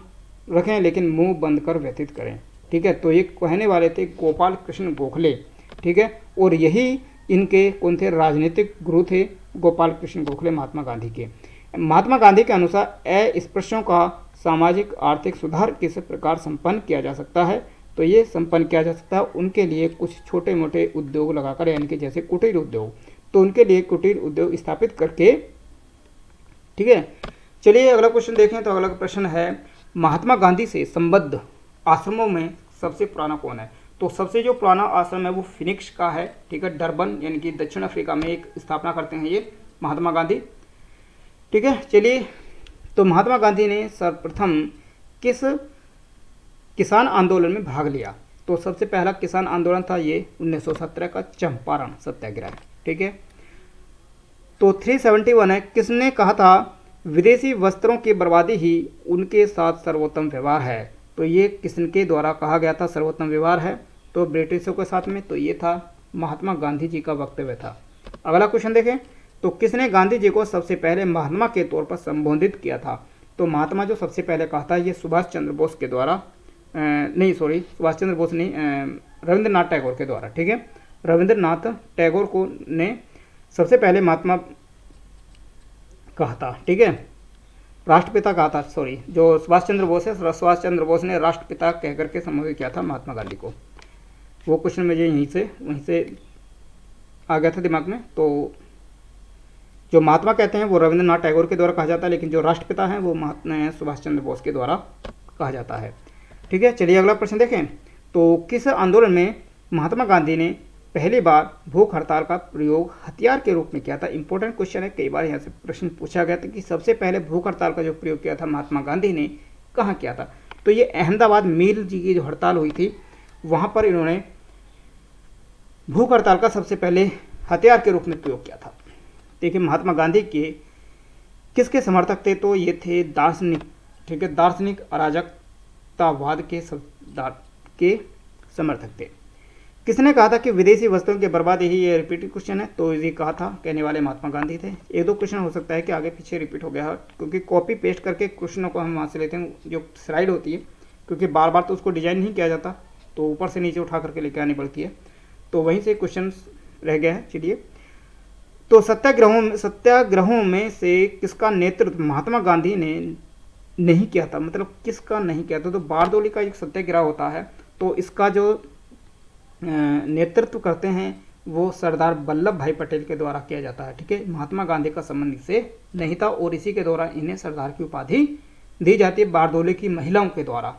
S1: रखें लेकिन मुंह बंद कर व्यतीत करें। ठीक है, तो ये कहने वाले थे गोपाल कृष्ण गोखले। ठीक है, और यही इनके कौन थे, राजनीतिक गुरु थे गोपाल कृष्ण गोखले महात्मा गांधी के। महात्मा गांधी के अनुसार अस्पृश्यों का सामाजिक आर्थिक सुधार किस प्रकार संपन्न किया जा सकता है, तो ये संपन्न किया जा सकता है उनके लिए कुछ छोटे मोटे उद्योग लगाकर, यानी कि जैसे कुटीर उद्योग, तो उनके लिए कुटीर उद्योग स्थापित करके। ठीक है, चलिए अगला क्वेश्चन देखें, तो अगला प्रश्न है, महात्मा गांधी से संबद्ध आश्रमों में सबसे पुराना कौन है, तो सबसे जो पुराना आश्रम है वो फिनिक्स का है। ठीक है, डरबन यानी कि दक्षिण अफ्रीका में एक स्थापना करते हैं ये महात्मा गांधी। ठीक है, चलिए, तो महात्मा गांधी ने सर्वप्रथम किस किसान आंदोलन में भाग लिया, तो सबसे पहला किसान आंदोलन था ये 1917 का चंपारण सत्याग्रह। ठीक है, तो 371 है, किसने कहा था विदेशी वस्त्रों की बर्बादी ही उनके साथ सर्वोत्तम व्यवहार है, तो ये किसके द्वारा कहा गया था सर्वोत्तम व्यवहार है, तो ब्रिटिशों के साथ में, तो ये था महात्मा गांधी जी का वक्तव्य था। अगला क्वेश्चन देखें, तो किसने गांधी जी को सबसे पहले महात्मा के तौर पर संबोधित किया था, तो महात्मा जो सबसे पहले कहा था ये सुभाष चंद्र बोस के द्वारा, सुभाष चंद्र बोस नहीं, रविंद्रनाथ टैगोर के द्वारा। ठीक है, रविंद्रनाथ टैगोर को ने सबसे पहले महात्मा कहा था। ठीक है, राष्ट्रपिता कहा था, जो सुभाष चंद्र बोस है, सुभाष चंद्र बोस ने राष्ट्रपिता कहकर के संबोधित किया था महात्मा गांधी को। वो क्वेश्चन मुझे वहीं से आ गया था दिमाग में। तो जो महात्मा कहते हैं वो रविंद्रनाथ टैगोर के द्वारा कहा जाता है, लेकिन जो राष्ट्रपिता हैं वो महात्मा सुभाष चंद्र बोस के द्वारा कहा जाता है। ठीक है, चलिए अगला प्रश्न देखें, तो किस आंदोलन में महात्मा गांधी ने पहली बार भूख हड़ताल का प्रयोग हथियार के रूप में किया था। इंपॉर्टेंट क्वेश्चन है, कई बार यहाँ से प्रश्न पूछा गया था कि सबसे पहले भूख हड़ताल का जो प्रयोग किया था महात्मा गांधी ने कहाँ किया था, तो ये अहमदाबाद मील जी की जो हड़ताल हुई थी वहाँ पर इन्होंने भूख हड़ताल का सबसे पहले हथियार के रूप में प्रयोग किया था। देखिए, महात्मा गांधी के किसके समर्थक थे, तो ये थे दार्शनिक। ठीक है, दार्शनिक अराजकतावाद के समर्थक थे। किसने कहा था कि विदेशी वस्तुओं की बर्बादी ही, ये रिपीटेड क्वेश्चन है, तो ये कहा था कहने वाले महात्मा गांधी थे। एक दो क्वेश्चन हो सकता है कि आगे पीछे रिपीट हो गया है, क्योंकि कॉपी पेस्ट करके क्वेश्चनों को हम वहाँ से लेते हैं, जो स्लाइड होती है, क्योंकि बार बार तो उसको डिजाइन नहीं किया जाता, तो ऊपर से नीचे उठा करके लेके आनी पड़ती है, तो वहीं से क्वेश्चन रह गया है। चलिए, तो सत्याग्रहों में से किसका नेतृत्व महात्मा गांधी ने नहीं किया था, मतलब किसका नहीं किया था, तो बारदोली का एक सत्याग्रह होता है, तो इसका जो नेतृत्व करते हैं वो सरदार वल्लभ भाई पटेल के द्वारा किया जाता है। ठीक है, महात्मा गांधी का संबंध इससे नहीं था, और इसी के द्वारा इन्हें सरदार की उपाधि दी जाती है बारदोली की महिलाओं के द्वारा।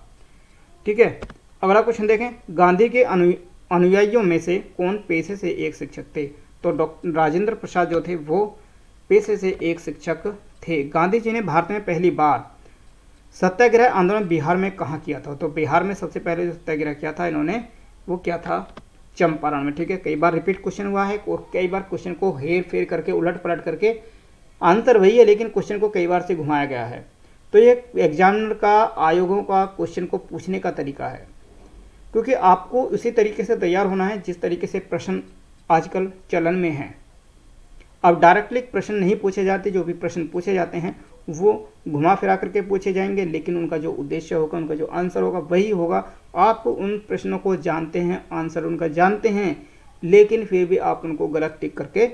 S1: ठीक है, अगला क्वेश्चन देखें, गांधी के अनुयायियों में से कौन पेशे से एक शिक्षक थे, तो डॉक्टर राजेंद्र प्रसाद जो थे वो पेशे से एक शिक्षक थे। गांधी जी ने भारत में पहली बार सत्याग्रह आंदोलन बिहार में कहाँ किया था, तो बिहार में सबसे पहले जो सत्याग्रह किया था इन्होंने वो क्या था, चंपारण में। ठीक है, कई बार रिपीट क्वेश्चन हुआ है और कई बार क्वेश्चन को हेर फेर करके उलट पलट करके, आंसर वही है लेकिन क्वेश्चन को कई बार से घुमाया गया है। तो ये एग्जामिनर का, आयोगों का क्वेश्चन को पूछने का तरीका है, क्योंकि आपको उसी तरीके से तैयार होना है जिस तरीके से प्रश्न आजकल चलन में हैं। अब डायरेक्टली प्रश्न नहीं पूछे जाते, जो भी प्रश्न पूछे जाते हैं वो घुमा फिरा करके पूछे जाएंगे, लेकिन उनका जो उद्देश्य होगा, उनका जो आंसर होगा वही होगा। आप उन प्रश्नों को जानते हैं, आंसर उनका जानते हैं, लेकिन फिर भी आप उनको गलत टिक करके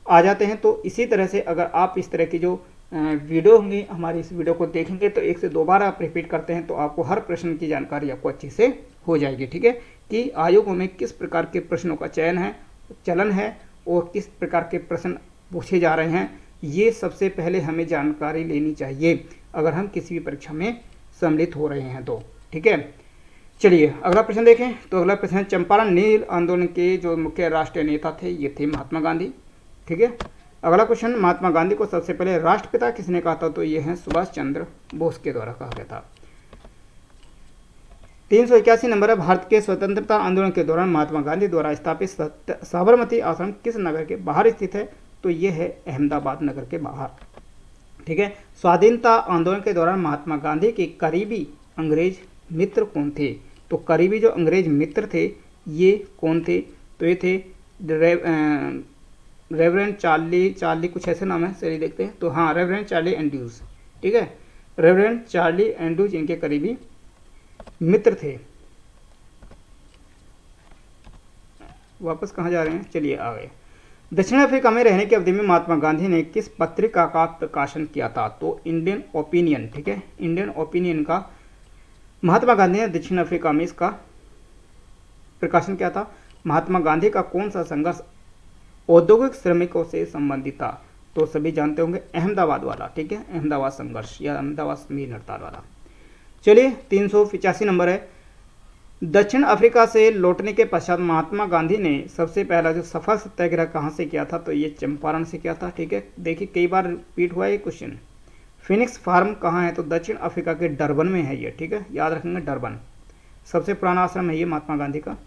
S1: आ जाते हैं। तो इसी तरह से अगर आप इस तरह की जो वीडियो होंगी, हमारी इस वीडियो को देखेंगे तो 1 से 2 बार आप रिपीट करते हैं तो आपको हर प्रश्न की जानकारी आपको अच्छे से हो जाएगी। ठीक है, कि आयोगों में किस प्रकार के प्रश्नों का चलन है और किस प्रकार के प्रश्न पूछे जा रहे हैं, ये सबसे पहले हमें जानकारी लेनी चाहिए अगर हम किसी भी परीक्षा में सम्मिलित हो रहे हैं तो। ठीक है, चलिए अगला प्रश्न देखें। तो अगला प्रश्न, चंपारण नील आंदोलन के जो मुख्य राष्ट्रीय नेता थे ये थे महात्मा गांधी। ठीक है, अगला क्वेश्चन, महात्मा गांधी को सबसे पहले राष्ट्रपिता किसने कहा था? तो ये है सुभाष चंद्र बोस के द्वारा कहा गया था। 381 नंबर है, भारत के स्वतंत्रता आंदोलन के दौरान महात्मा गांधी द्वारा स्थापित साबरमती आश्रम किस नगर के बाहर स्थित है? तो ये है अहमदाबाद नगर के बाहर। ठीक है, स्वाधीनता आंदोलन के दौरान महात्मा गांधी के करीबी अंग्रेज मित्र कौन थे? तो करीबी जो अंग्रेज मित्र थे ये कौन थे? तो ये थे रेवरेंड चार्ली कुछ ऐसे नाम है, चलिए देखते हैं। तो हाँ, रेवरेंड चार्ली एंड्रूज। ठीक है, रेवरेंड चार्ली एंड्रूज इनके करीबी मित्र थे। वापस कहाँ जा रहे हैं? चलिए आ गए। दक्षिण अफ्रीका में रहने की अवधि में महात्मा गांधी ने किस पत्रिका का प्रकाशन किया था? तो इंडियन ओपिनियन। ठीक है, इंडियन ओपिनियन का महात्मा गांधी ने दक्षिण अफ्रीका में इसका प्रकाशन किया था। महात्मा गांधी का कौन सा संघर्ष औद्योगिक श्रमिकों से संबंधित था? तो सभी जानते होंगे अहमदाबाद वाला। ठीक है, अहमदाबाद संघर्ष या अहमदाबाद मील हड़ताल वाला। चलिए 385 नंबर है, दक्षिण अफ्रीका से लौटने के पश्चात महात्मा गांधी ने सबसे पहला जो सफल सत्याग्रह कहाँ से किया था? तो ये चंपारण से किया था। ठीक है, देखिए कई बार रिपीट हुआ है ये क्वेश्चन। फिनिक्स फार्म कहाँ है? तो दक्षिण अफ्रीका के डरबन में है ये। ठीक है, याद रखेंगे डरबन सबसे पुराना आश्रम है ये महात्मा गांधी का।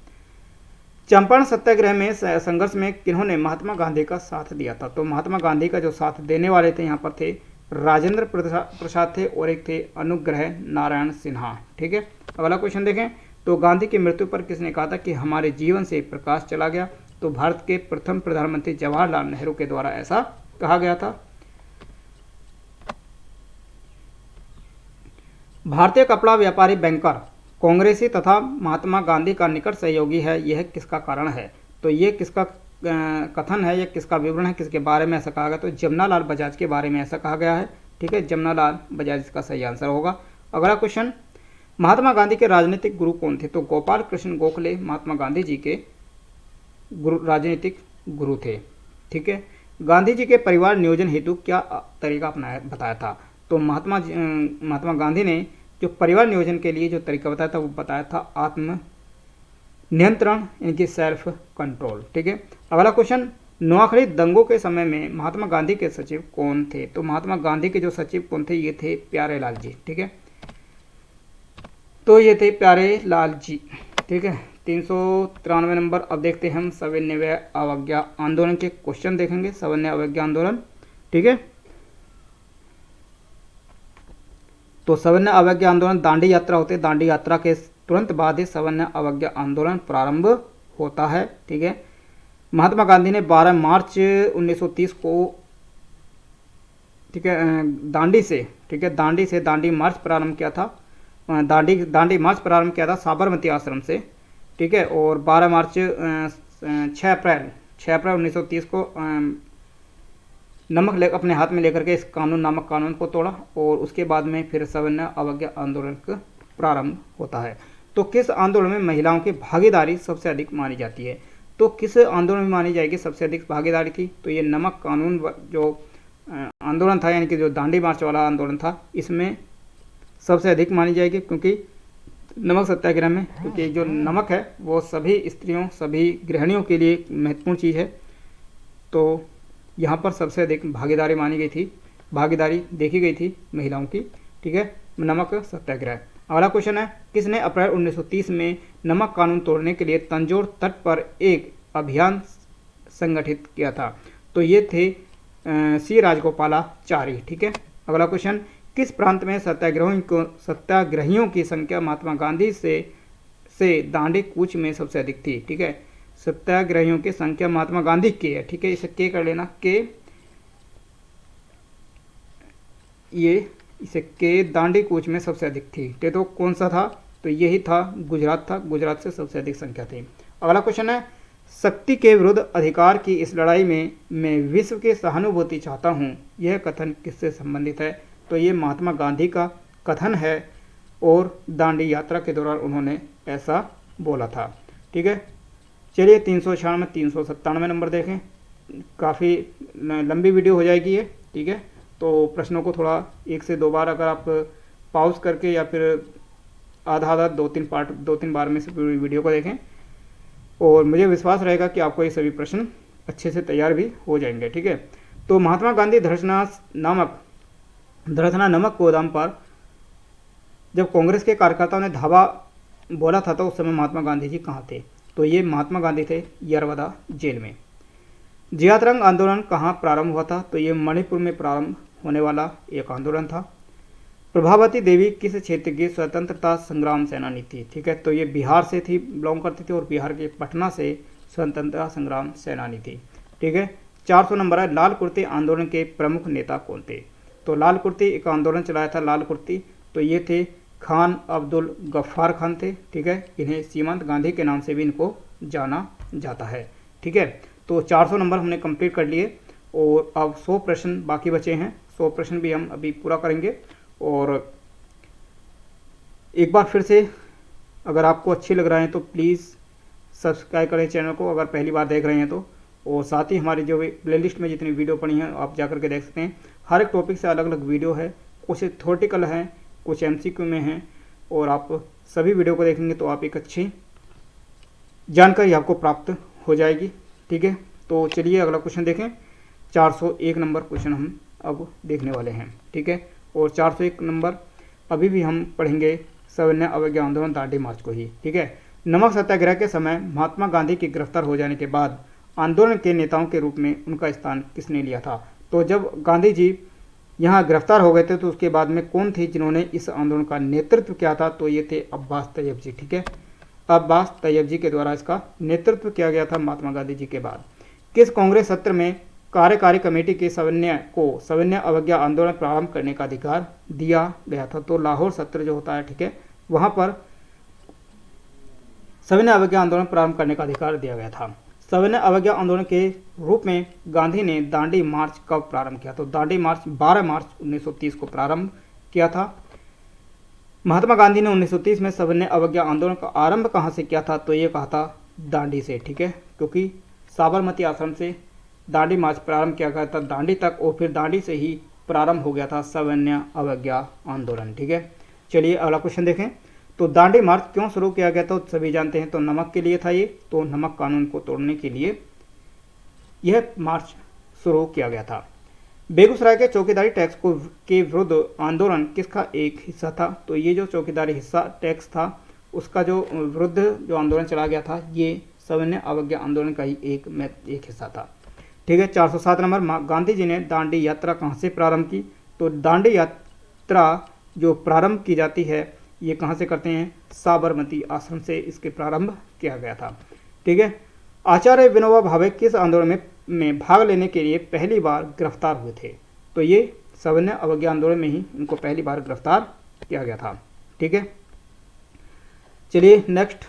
S1: चंपारण सत्याग्रह में संघर्ष में किन्होंने महात्मा गांधी का साथ दिया था? तो महात्मा गांधी का जो साथ देने वाले थे यहाँ पर थे राजेंद्र प्रसाद थे और एक थे अनुग्रह नारायण सिन्हा। ठीक है, अगला क्वेश्चन देखें। तो गांधी की मृत्यु पर किसने कहा था कि हमारे जीवन से प्रकाश चला गया? तो भारत के प्रथम प्रधानमंत्री जवाहरलाल नेहरू के द्वारा ऐसा कहा गया था। भारतीय कपड़ा व्यापारी बैंकर कांग्रेसी तथा महात्मा गांधी का निकट सहयोगी है, यह किसका कारण है? तो ये किसका कथन है, यह किसका विवरण है, किसके बारे में ऐसा कहा गया? तो जमनालाल बजाज के बारे में ऐसा कहा गया है। ठीक है, जमनालाल बजाज इसका सही आंसर होगा। अगला क्वेश्चन, महात्मा गांधी के राजनीतिक गुरु कौन थे? तो गोपाल कृष्ण गोखले महात्मा गांधी जी के राजनीतिक गुरु थे। ठीक है, गांधी जी के परिवार नियोजन हेतु क्या तरीका बताया था? तो महात्मा गांधी ने जो परिवार नियोजन के लिए जो तरीका बताया था वो बताया था आत्म नियंत्रण, इनकी सेल्फ कंट्रोल। ठीक है, अगला क्वेश्चन, नोआखली दंगों के समय में महात्मा गांधी के सचिव कौन थे? तो महात्मा गांधी के जो सचिव कौन थे? ये थे प्यारे लाल जी। ठीक है, तो ये थे प्यारे लाल जी। ठीक है, 393 नंबर। अब देखते हैं हम सविनय अवज्ञा आंदोलन के क्वेश्चन देखेंगे। सविनय अवज्ञा आंदोलन। ठीक है, तो सविनय अवज्ञा आंदोलन दांडी यात्रा होते हैं, दांडी यात्रा के तुरंत बाद ही सविनय अवज्ञा आंदोलन प्रारंभ होता है। ठीक है, महात्मा गांधी ने 12 मार्च 1930 को ठीक है दांडी से दांडी मार्च प्रारंभ किया था। दांडी मार्च प्रारंभ किया था साबरमती आश्रम से। ठीक है, और 12 मार्च 6 अप्रैल 1930 को नमक अपने हाथ में लेकर के इस नामक कानून को तोड़ा और उसके बाद में फिर सविनय अवज्ञा आंदोलन का प्रारंभ होता है। तो किस आंदोलन में महिलाओं की भागीदारी सबसे अधिक मानी जाती है? तो किस आंदोलन में मानी जाएगी सबसे अधिक भागीदारी की? तो ये नमक कानून जो आंदोलन था, यानी कि जो दांडी मार्च वाला आंदोलन था, इसमें सबसे अधिक मानी जाएगी, क्योंकि नमक सत्याग्रह में, क्योंकि जो नमक है वो सभी स्त्रियों, सभी गृहिणियों के लिए महत्वपूर्ण चीज़ है, तो यहाँ पर सबसे अधिक भागीदारी मानी गई थी, भागीदारी देखी गई थी महिलाओं की। ठीक है, नमक सत्याग्रह। अगला क्वेश्चन है, किसने अप्रैल 1930 में नमक कानून तोड़ने के लिए तंजौर तट पर एक अभियान संगठित किया था? तो ये थे सी राजगोपालाचारी। ठीक है, अगला क्वेश्चन, किस प्रांत में सत्याग्रहियों की संख्या महात्मा गांधी से दांडी कूच में सबसे अधिक थी? ठीक है, सत्याग्रहियों की संख्या महात्मा गांधी के है, ठीक है, इसे के कर लेना, के, ये इसे के दांडी कूच में सबसे अधिक थी, ठीक है। तो कौन सा था, तो यही था, गुजरात था, गुजरात से सबसे अधिक संख्या थी। अगला क्वेश्चन है, शक्ति के विरुद्ध अधिकार की इस लड़ाई में मैं विश्व की सहानुभूति चाहता हूँ, यह कथन किससे संबंधित है, तो ये महात्मा गांधी का कथन है और दांडी यात्रा के दौरान उन्होंने ऐसा बोला था, ठीक है। चलिए 396 397 नंबर देखें, काफ़ी लंबी वीडियो हो जाएगी ये, ठीक है। तो प्रश्नों को थोड़ा 1 से 2 बार अगर आप पॉज करके या फिर आधा आधा 2-3 बार में से पूरी वीडियो को देखें, और मुझे विश्वास रहेगा कि आपको ये सभी प्रश्न अच्छे से तैयार भी हो जाएंगे, ठीक है। तो महात्मा गांधी धरसना नमक गोदाम पर जब कांग्रेस के कार्यकर्ताओं ने धावा बोला था तो उस समय महात्मा गांधी जी कहाँ थे, तो ये महात्मा गांधी थे यरवदा जेल में। जियातरंग आंदोलन कहाँ प्रारंभ हुआ था, तो ये मणिपुर में प्रारंभ होने वाला एक आंदोलन था। प्रभावती देवी किस क्षेत्र की स्वतंत्रता संग्राम सेनानी थी, ठीक है, तो ये बिहार से थी, बिलोंग करती थी, और बिहार के पटना से स्वतंत्रता संग्राम सेनानी थी, ठीक है। 400 नंबर है, लाल कुर्ती आंदोलन के प्रमुख नेता कौन थे, तो लाल कुर्ती एक आंदोलन चलाया था लाल कुर्ती, तो ये थे खान अब्दुल गफ्फार खान थे, ठीक है। इन्हें सीमंत गांधी के नाम से भी इनको जाना जाता है, ठीक है। तो 400 नंबर हमने कंप्लीट कर लिए और अब 100 प्रश्न बाकी बचे हैं, 100 प्रश्न भी हम अभी पूरा करेंगे। और एक बार फिर से अगर आपको अच्छी लग रहा है तो प्लीज़ सब्सक्राइब करें चैनल को अगर पहली बार देख रहे हैं तो, और साथ ही हमारी जो प्लेलिस्ट में जितनी वीडियो पड़ी हैं आप जा करके देख सकते हैं। हर एक टॉपिक से अलग अलग वीडियो है, कुछ थ्योरेटिकल हैं, कुछ MCQ में हैं, और आप सभी वीडियो को देखेंगे तो आप एक अच्छी जानकारी आपको प्राप्त हो जाएगी, ठीक है। तो चलिए अगला क्वेश्चन देखें, 401 नंबर क्वेश्चन हम अब देखने वाले हैं, ठीक है। और 401 नंबर अभी भी हम पढ़ेंगे सविनय अवज्ञा आंदोलन दांडी मार्च को ही, ठीक है। नमक सत्याग्रह के समय महात्मा गांधी के गिरफ्तार हो जाने के बाद आंदोलन के नेताओं के रूप में उनका स्थान किसने लिया था, तो जब गांधी जी यहाँ गिरफ्तार हो गए थे तो उसके बाद में कौन थे जिन्होंने इस आंदोलन का नेतृत्व किया था, तो ये थे अब्बास तैयब जी, ठीक है। अब्बास तैयब जी के द्वारा इसका नेतृत्व किया गया था महात्मा गांधी जी के बाद। किस कांग्रेस सत्र में कार्यकारी कमेटी के सविनय अवज्ञा आंदोलन प्रारंभ करने का अधिकार दिया गया था, तो लाहौर सत्र जो होता है, ठीक है, वहां पर सविनय अवज्ञा आंदोलन प्रारंभ करने का अधिकार दिया गया था। सविनय अवज्ञा आंदोलन के रूप में गांधी ने दांडी मार्च कब प्रारंभ किया, तो दांडी मार्च 12 मार्च 1930 को प्रारंभ किया था। महात्मा गांधी ने 1930 में सविनय अवज्ञा आंदोलन का आरंभ कहाँ से किया था, तो ये कहा था दांडी से, ठीक है, क्योंकि साबरमती आश्रम से दांडी मार्च प्रारंभ किया गया था दांडी तक, और फिर दांडी से ही प्रारंभ हो गया था सविनय अवज्ञा आंदोलन, ठीक है। चलिए अगला क्वेश्चन देखें, तो दांडी मार्च क्यों शुरू किया गया था, तो सभी जानते हैं, तो नमक के लिए था ये, तो नमक कानून को तोड़ने के लिए यह मार्च शुरू किया गया था। बेगूसराय के चौकीदारी टैक्स को के विरुद्ध आंदोलन किसका एक हिस्सा था, तो ये जो चौकीदारी हिस्सा टैक्स था उसका जो विरुद्ध जो आंदोलन चला गया था ये सविनय अवज्ञा आंदोलन का ही एक हिस्सा था, ठीक है। 407 नंबर, गांधी जी ने दांडी यात्रा कहाँ से प्रारंभ की, तो दांडी यात्रा जो प्रारंभ की जाती है ये कहाँ से करते हैं, साबरमती आश्रम से इसके प्रारंभ किया गया था, ठीक है। आचार्य विनोबा भावे किस आंदोलन में भाग लेने के लिए पहली बार गिरफ्तार हुए थे, तो ये सविनय अवज्ञा आंदोलन में ही उनको पहली बार गिरफ्तार किया गया था, ठीक है। चलिए नेक्स्ट,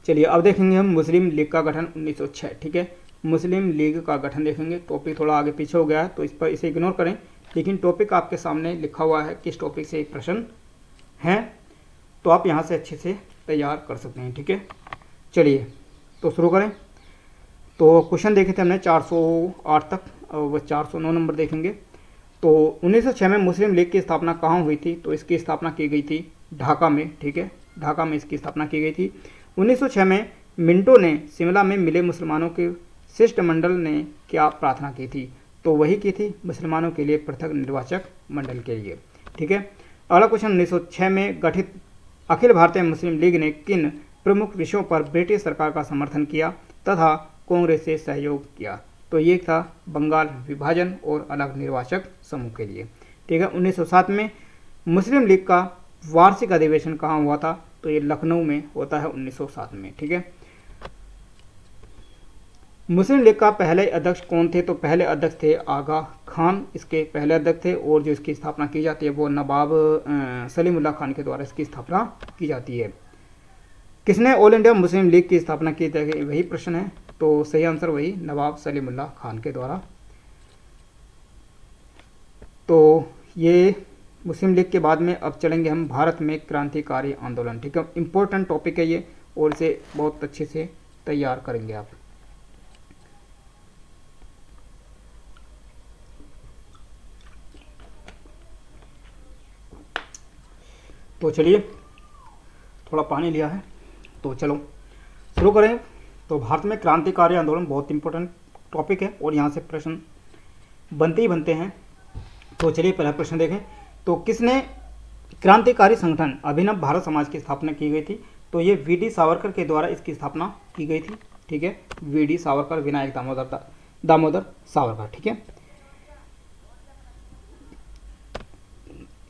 S1: चलिए अब देखेंगे हम मुस्लिम लीग का गठन 1906, ठीक है। मुस्लिम लीग का गठन देखेंगे, टॉपिक थोड़ा आगे पीछे हो गया है तो इस पर इसे इग्नोर करें, लेकिन टॉपिक आपके सामने लिखा हुआ है, किस टॉपिक से एक प्रश्न है तो आप यहाँ से अच्छे से तैयार कर सकते हैं, ठीक है। चलिए तो शुरू करें, तो क्वेश्चन देखे थे हमने 408 तक, अब 409 नंबर देखेंगे। तो 1906 में मुस्लिम लीग की स्थापना कहाँ हुई थी, तो इसकी स्थापना की गई थी ढाका में, ठीक है, ढाका में इसकी स्थापना की गई थी। 1906 में मिंटो ने शिमला में मिले मुसलमानों के शिष्टमंडल ने क्या प्रार्थना की थी, तो वही की थी मुसलमानों के लिए पृथक निर्वाचक मंडल के लिए, ठीक है। अगला क्वेश्चन, 1906 में गठित अखिल भारतीय मुस्लिम लीग ने किन प्रमुख विषयों पर ब्रिटिश सरकार का समर्थन किया तथा कांग्रेस से सहयोग किया, तो ये था बंगाल विभाजन और अलग निर्वाचक समूह के लिए, ठीक है। 1907 में मुस्लिम लीग का वार्षिक अधिवेशन कहाँ हुआ था, तो ये लखनऊ में होता है 1907 में, ठीक है। मुस्लिम लीग का पहले अध्यक्ष कौन थे? तो पहले अध्यक्ष थे आगा खान, इसके पहले अध्यक्ष थे। और जो इसकी स्थापना की जाती है वो नवाब सलीमुल्लाह खान के द्वारा इसकी स्थापना की जाती है। किसने ऑल इंडिया मुस्लिम लीग की स्थापना की थी? वही प्रश्न है, तो सही आंसर वही नवाब सलीमुल्लाह खान के द्वारा। तो ये मुस्लिम लीग के बाद में अब चलेंगे हम भारत में क्रांतिकारी आंदोलन। ठीक है, इंपॉर्टेंट टॉपिक है ये और इसे बहुत अच्छे से तैयार करेंगे आप। तो चलिए, थोड़ा पानी लिया है, तो चलो शुरू करें। तो भारत में क्रांतिकारी आंदोलन बहुत इंपॉर्टेंट टॉपिक है और यहाँ से प्रश्न बनते ही बनते हैं। तो चलिए पहला प्रश्न देखें। तो किसने क्रांतिकारी संगठन अभिनव भारत समाज की स्थापना की गई थी? तो ये वी.डी. सावरकर के द्वारा इसकी स्थापना की गई थी। ठीक है, वी.डी. सावरकर, विनायक दामोदर सावरकर। ठीक है,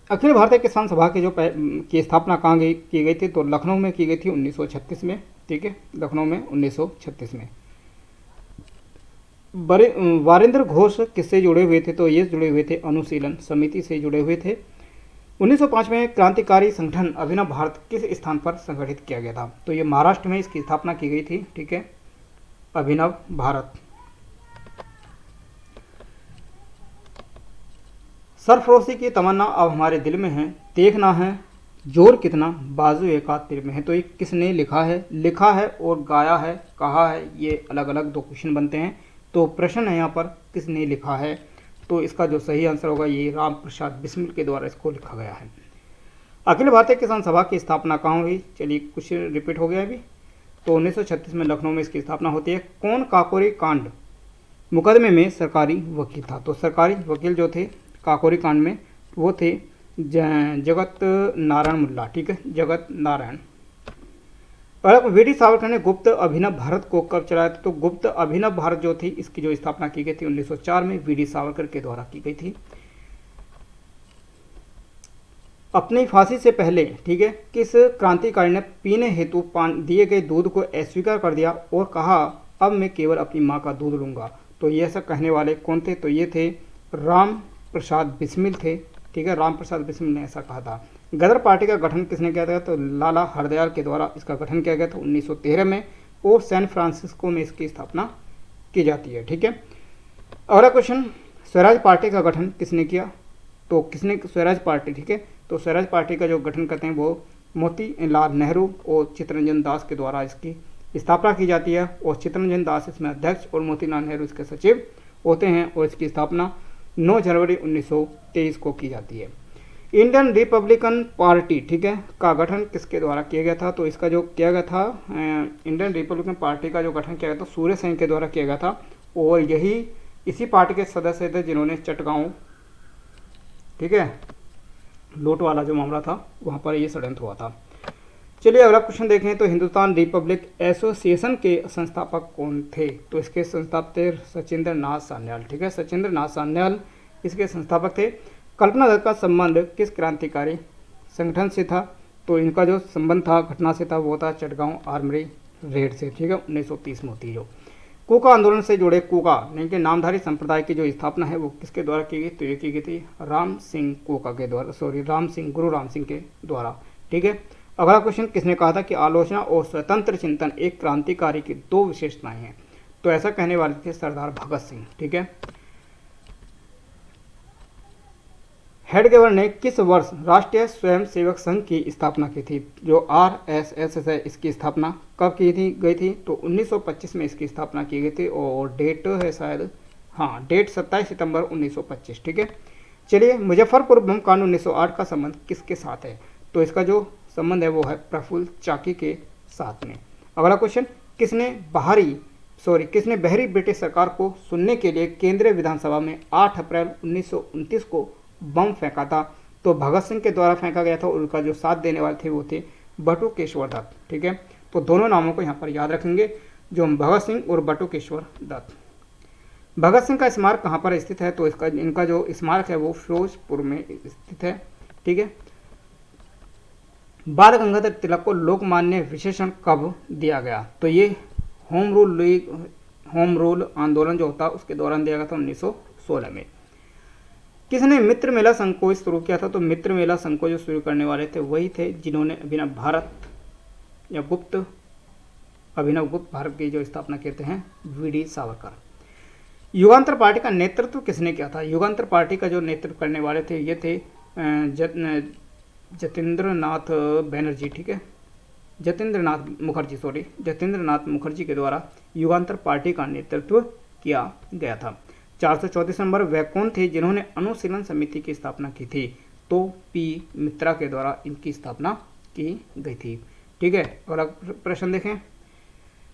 S1: अखिल भारतीय किसान सभा की की स्थापना कहाँ की गई थी? तो लखनऊ में की गई थी 1936 में। ठीक है, लखनऊ में 1936 में। वारिंद्र घोष किससे जुड़े हुए थे? तो ये जुड़े हुए थे अनुशीलन समिति से जुड़े हुए थे। 1905 में क्रांतिकारी संगठन अभिनव भारत किस स्थान पर संगठित किया गया था? तो ये महाराष्ट्र में इसकी स्थापना की गई थी। ठीक है, अभिनव भारत। सरफरोशी की तमन्ना अब हमारे दिल में है, देखना है जोर कितना बाजू एक हाथ तीर में है। तो ये किसने लिखा है? लिखा है और गाया है, कहा है, ये अलग अलग दो क्वेश्चन बनते हैं। तो प्रश्न है यहाँ पर किसने लिखा है? तो इसका जो सही आंसर होगा ये राम प्रसाद बिस्मिल के द्वारा इसको लिखा गया है। अखिल भारतीय किसान सभा की स्थापना कहाँ हुई? चलिए कुछ रिपीट हो गया अभी। तो 1936 में लखनऊ में इसकी स्थापना होती है। कौन काकोरी कांड मुकदमे में सरकारी वकील था? तो सरकारी वकील जो थे काकोरी कांड में वो थे जगत नारायण मुल्ला। ठीक है, जगत नारायण। और वी.डी. सावरकर ने गुप्त अभिनव भारत को कब चलाया था? तो गुप्त अभिनव भारत जो थी इसकी जो स्थापना की गई थी 1904 में वी.डी. सावरकर के द्वारा की गई थी। अपनी फांसी से पहले, ठीक है, किस क्रांतिकारी ने पीने हेतु दिए गए दूध को अस्वीकार कर दिया और कहा अब मैं केवल अपनी माँ का दूध लूंगा? तो ये ऐसा कहने वाले कौन थे? तो ये थे राम प्रसाद बिस्मिल थे। ठीक है, राम प्रसाद बिस्मिल ने ऐसा कहा था। गदर पार्टी का गठन किसने किया था? तो लाला हरदयाल के द्वारा इसका गठन किया गया था 1913 में और सैन फ्रांसिस्को में इसकी स्थापना की जाती है। ठीक है, अगला क्वेश्चन, स्वराज पार्टी का गठन किसने किया? तो किसने स्वराज पार्टी, ठीक है, तो स्वराज पार्टी का जो गठन करते हैं वो मोतीलाल नेहरू और चित्तरंजन दास के द्वारा इसकी स्थापना की जाती है। और चित्तरंजन दास इसमें अध्यक्ष और मोतीलाल नेहरू इसके सचिव होते हैं और इसकी स्थापना 9 जनवरी 1923 को की जाती है। इंडियन रिपब्लिकन पार्टी, ठीक है, का गठन किसके द्वारा किया गया था? तो इसका जो किया गया था इंडियन रिपब्लिकन पार्टी का जो गठन किया गया था सूर्य सेन के द्वारा किया गया था। और यही इसी पार्टी के सदस्य थे जिन्होंने चटगांव, ठीक है, लूट वाला जो मामला था वहाँ पर ये षड्यंत्र हुआ था। चलिए अगला क्वेश्चन देखें। तो हिंदुस्तान रिपब्लिक एसोसिएशन के संस्थापक कौन थे? तो इसके संस्थापक थे सचिंद्र नाथ सान्याल। ठीक है, सचिंद्र नाथ सान्याल इसके संस्थापक थे। कल्पना दत्त का संबंध किस क्रांतिकारी संगठन से था? तो इनका जो संबंध था घटना से था वो था चटगांव आर्मरी रेड से। ठीक है, 1930 में होती है। जो कूका आंदोलन से जुड़े कूका यानी कि नामधारी संप्रदाय की जो स्थापना है वो किसके द्वारा की गई? तो ये की गई थी राम सिंह कूका के द्वारा, गुरु राम सिंह के द्वारा। ठीक है, अगला क्वेश्चन, किसने कहा था कि आलोचना और स्वतंत्र चिंतन एक क्रांतिकारी की दो विशेषताएं हैं? तो ऐसा कहने वाले थे सरदार भगत सिंह। ठीक है, हेडगेवर ने किस वर्ष राष्ट्रीय स्वयंसेवक संघ की स्थापना की थी? जो आरएसएस है इसकी स्थापना कब की थी गई थी? तो 1925 में इसकी स्थापना की गई थी और डेट है शायद, हाँ, डेट 27 सितंबर 1925। ठीक है, चलिए मुजफ्फरपुर बम कांड 1908 का संबंध किसके साथ है? तो इसका जो संबंध है वो है प्रफुल्ल चाकी के साथ में। अगला क्वेश्चन, किसने बहरी ब्रिटिश सरकार को सुनने के लिए केंद्रीय विधानसभा में 8 अप्रैल 1929 को बम फेंका था? तो भगत सिंह के द्वारा फेंका गया था और उनका जो साथ देने वाले थे वो थे बटुकेश्वर दत्त। ठीक है, तो दोनों नामों को यहाँ पर याद रखेंगे, जो भगत सिंह और बटुकेश्वर दत्त। भगत सिंह का स्मारक कहाँ पर स्थित है? तो इनका जो स्मारक है वो फिरोजपुर में स्थित है। ठीक है, बाल गंगाधर तिलक को लोकमान्य विशेषण कब दिया गया? तो ये होम रूल आंदोलन जो होता है उसके दौरान दिया गया था 1916 में। किसने मित्र मेला संघ को शुरू किया था? तो मित्र मेला संघ को जो शुरू करने वाले थे वही थे जिन्होंने अभिनव भारत या अभिनव गुप्त भारत की जो स्थापना कहते हैं वीडी सावरकर। युगांतर पार्टी का नेतृत्व किसने किया था? युगांतर पार्टी का जो नेतृत्व करने वाले थे ये थे जतेंद्र नाथ बैनर्जी, ठीक है, जतेंद्र नाथ मुखर्जी के द्वारा युगांतर पार्टी का नेतृत्व किया गया था। 434 नंबर, वह कौन थे जिन्होंने अनुशीलन समिति की स्थापना की थी? तो पी मित्रा के द्वारा इनकी स्थापना की गई थी, ठीक है। अगला प्रश्न देखें,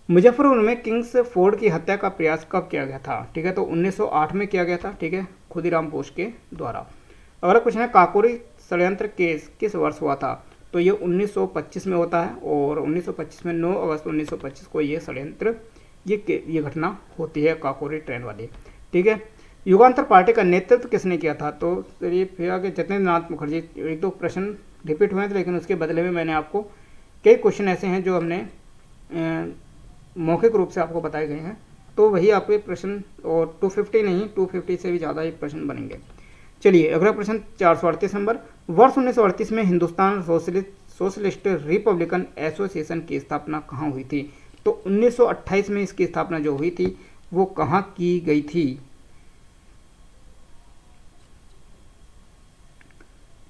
S1: मुजफ्फरपुर में किंग्स फोर्ड की हत्या का प्रयास कब किया गया था? ठीक है, तो 1908 में किया गया था, ठीक है, खुदीराम बोस के द्वारा। अगला क्वेश्चन है, काकोरी षड्यंत्र केस किस वर्ष हुआ था? तो ये 1925 में होता है और 1925 में 9 अगस्त 1925 को ये षड्यंत्र ये घटना होती है काकोरी ट्रेन वाली, ठीक है। युगांतर पार्टी का नेतृत्व किसने किया था? तो ये फिर आगे जतेंद्र नाथ मुखर्जी। एक दो प्रश्न रिपीट हुए थे लेकिन उसके बदले में मैंने आपको कई क्वेश्चन ऐसे हैं जो हमने मौखिक रूप से आपको बताए गए हैं, तो वही आपके प्रश्न, और 250 नहीं 250 से भी ज़्यादा ये प्रश्न बनेंगे। चलिए अगला प्रश्न 438 नंबर, वर्ष 1938 में हिंदुस्तान सोशलिस्ट रिपब्लिकन एसोसिएशन की स्थापना कहाँ हुई थी? तो 1928 में इसकी स्थापना जो हुई थी वो कहाँ की गई थी?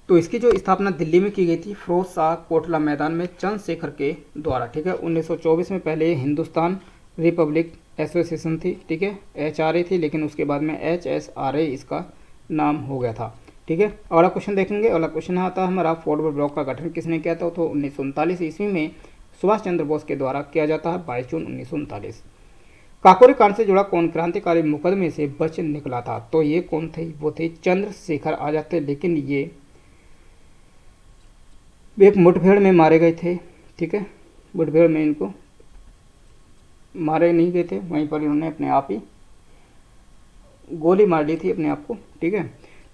S1: तो इसकी जो स्थापना दिल्ली में की गई थी, फिरोज शाह कोटला मैदान में चंद्रशेखर के द्वारा, ठीक है। 1924 में पहले हिंदुस्तान रिपब्लिक एसोसिएशन थी, ठीक है, HRA थी, लेकिन उसके बाद में HSRA इसका नाम हो गया था, ठीक है। अगला क्वेश्चन देखेंगे। अगला क्वेश्चन आता है हमारा, फॉरवर्ड ब्लॉक का गठन किसने किया था? तो 1939 ईस्वी में सुभाष चंद्र बोस के द्वारा किया जाता है, 22 जून 1939। काकोरी कांड से जुड़ा कौन क्रांतिकारी मुकदमे से बच निकला था? तो ये कौन थे? वो थे चंद्रशेखर आजाद थे, लेकिन ये एक मुठभेड़ में मारे गए थे, ठीक है। मुठभेड़ में इनको मारे नहीं गए थे, वहीं पर इन्होंने अपने आप ही गोली मार ली थी अपने आप को, ठीक है।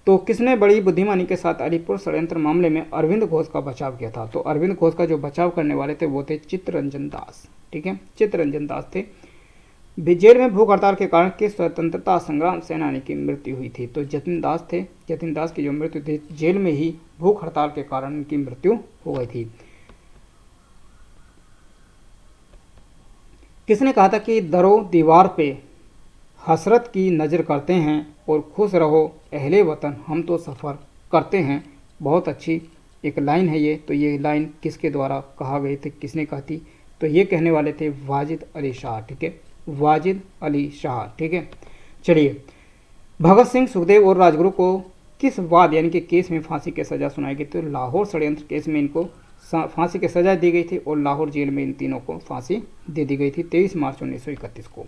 S1: तो किसने बड़ी बुद्धिमानी के साथ अलीपुर षड्यंत्र मामले में अरविंद घोष का बचाव किया था? तो अरविंद घोष का जो बचाव करने वाले थे वो थे चित्तरंजन दास, ठीक है, चित्तरंजन दास थे। जेल में भूख हड़ताल के कारण किस स्वतंत्रता संग्राम सेनानी की मृत्यु हुई थी? तो जतिन दास थे। जतिन दास की जो मृत्यु थी जेल में ही भूख हड़ताल के कारण इनकी मृत्यु हो गई थी। किसने कहा था कि दरो दीवार पे हसरत की नज़र करते हैं और खुश रहो अहले वतन हम तो सफ़र करते हैं? बहुत अच्छी एक लाइन है ये। तो ये लाइन किसके द्वारा कहा गई थी, किसने कहा थी? तो ये कहने वाले थे वाजिद अली शाह, ठीक है, वाजिद अली शाह, ठीक है। चलिए, भगत सिंह, सुखदेव और राजगुरु को किस वाद यानी कि केस में फांसी की सज़ा सुनाई गई? तो लाहौर षड्यंत्र केस में इनको फांसी की सज़ा दी गई थी और लाहौर जेल में इन तीनों को फांसी दे दी गई थी 23 मार्च 1931 को।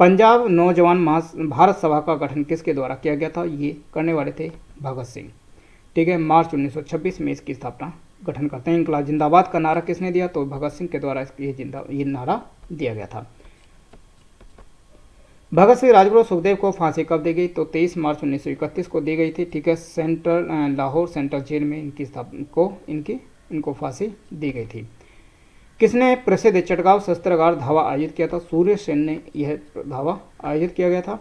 S1: पंजाब नौजवान भारत सभा का गठन किसके द्वारा किया गया था? ये करने वाले थे भगत सिंह, ठीक है। मार्च 1926 में इसकी स्थापना गठन करते हैं। इनकलाब जिंदाबाद का नारा किसने दिया? तो भगत सिंह के द्वारा ये नारा दिया गया था। भगत सिंह, राजगुरु, सुखदेव को फांसी कब दी गई? तो 23 मार्च 1931 को दी गई थी, ठीक है। लाहौर सेंट्रल जेल में इनको फांसी दी गई थी। किसने प्रसिद्ध चटगांव शस्त्रागार धावा आयोजित किया था? सूर्य सेन ने यह धावा आयोजित किया गया था।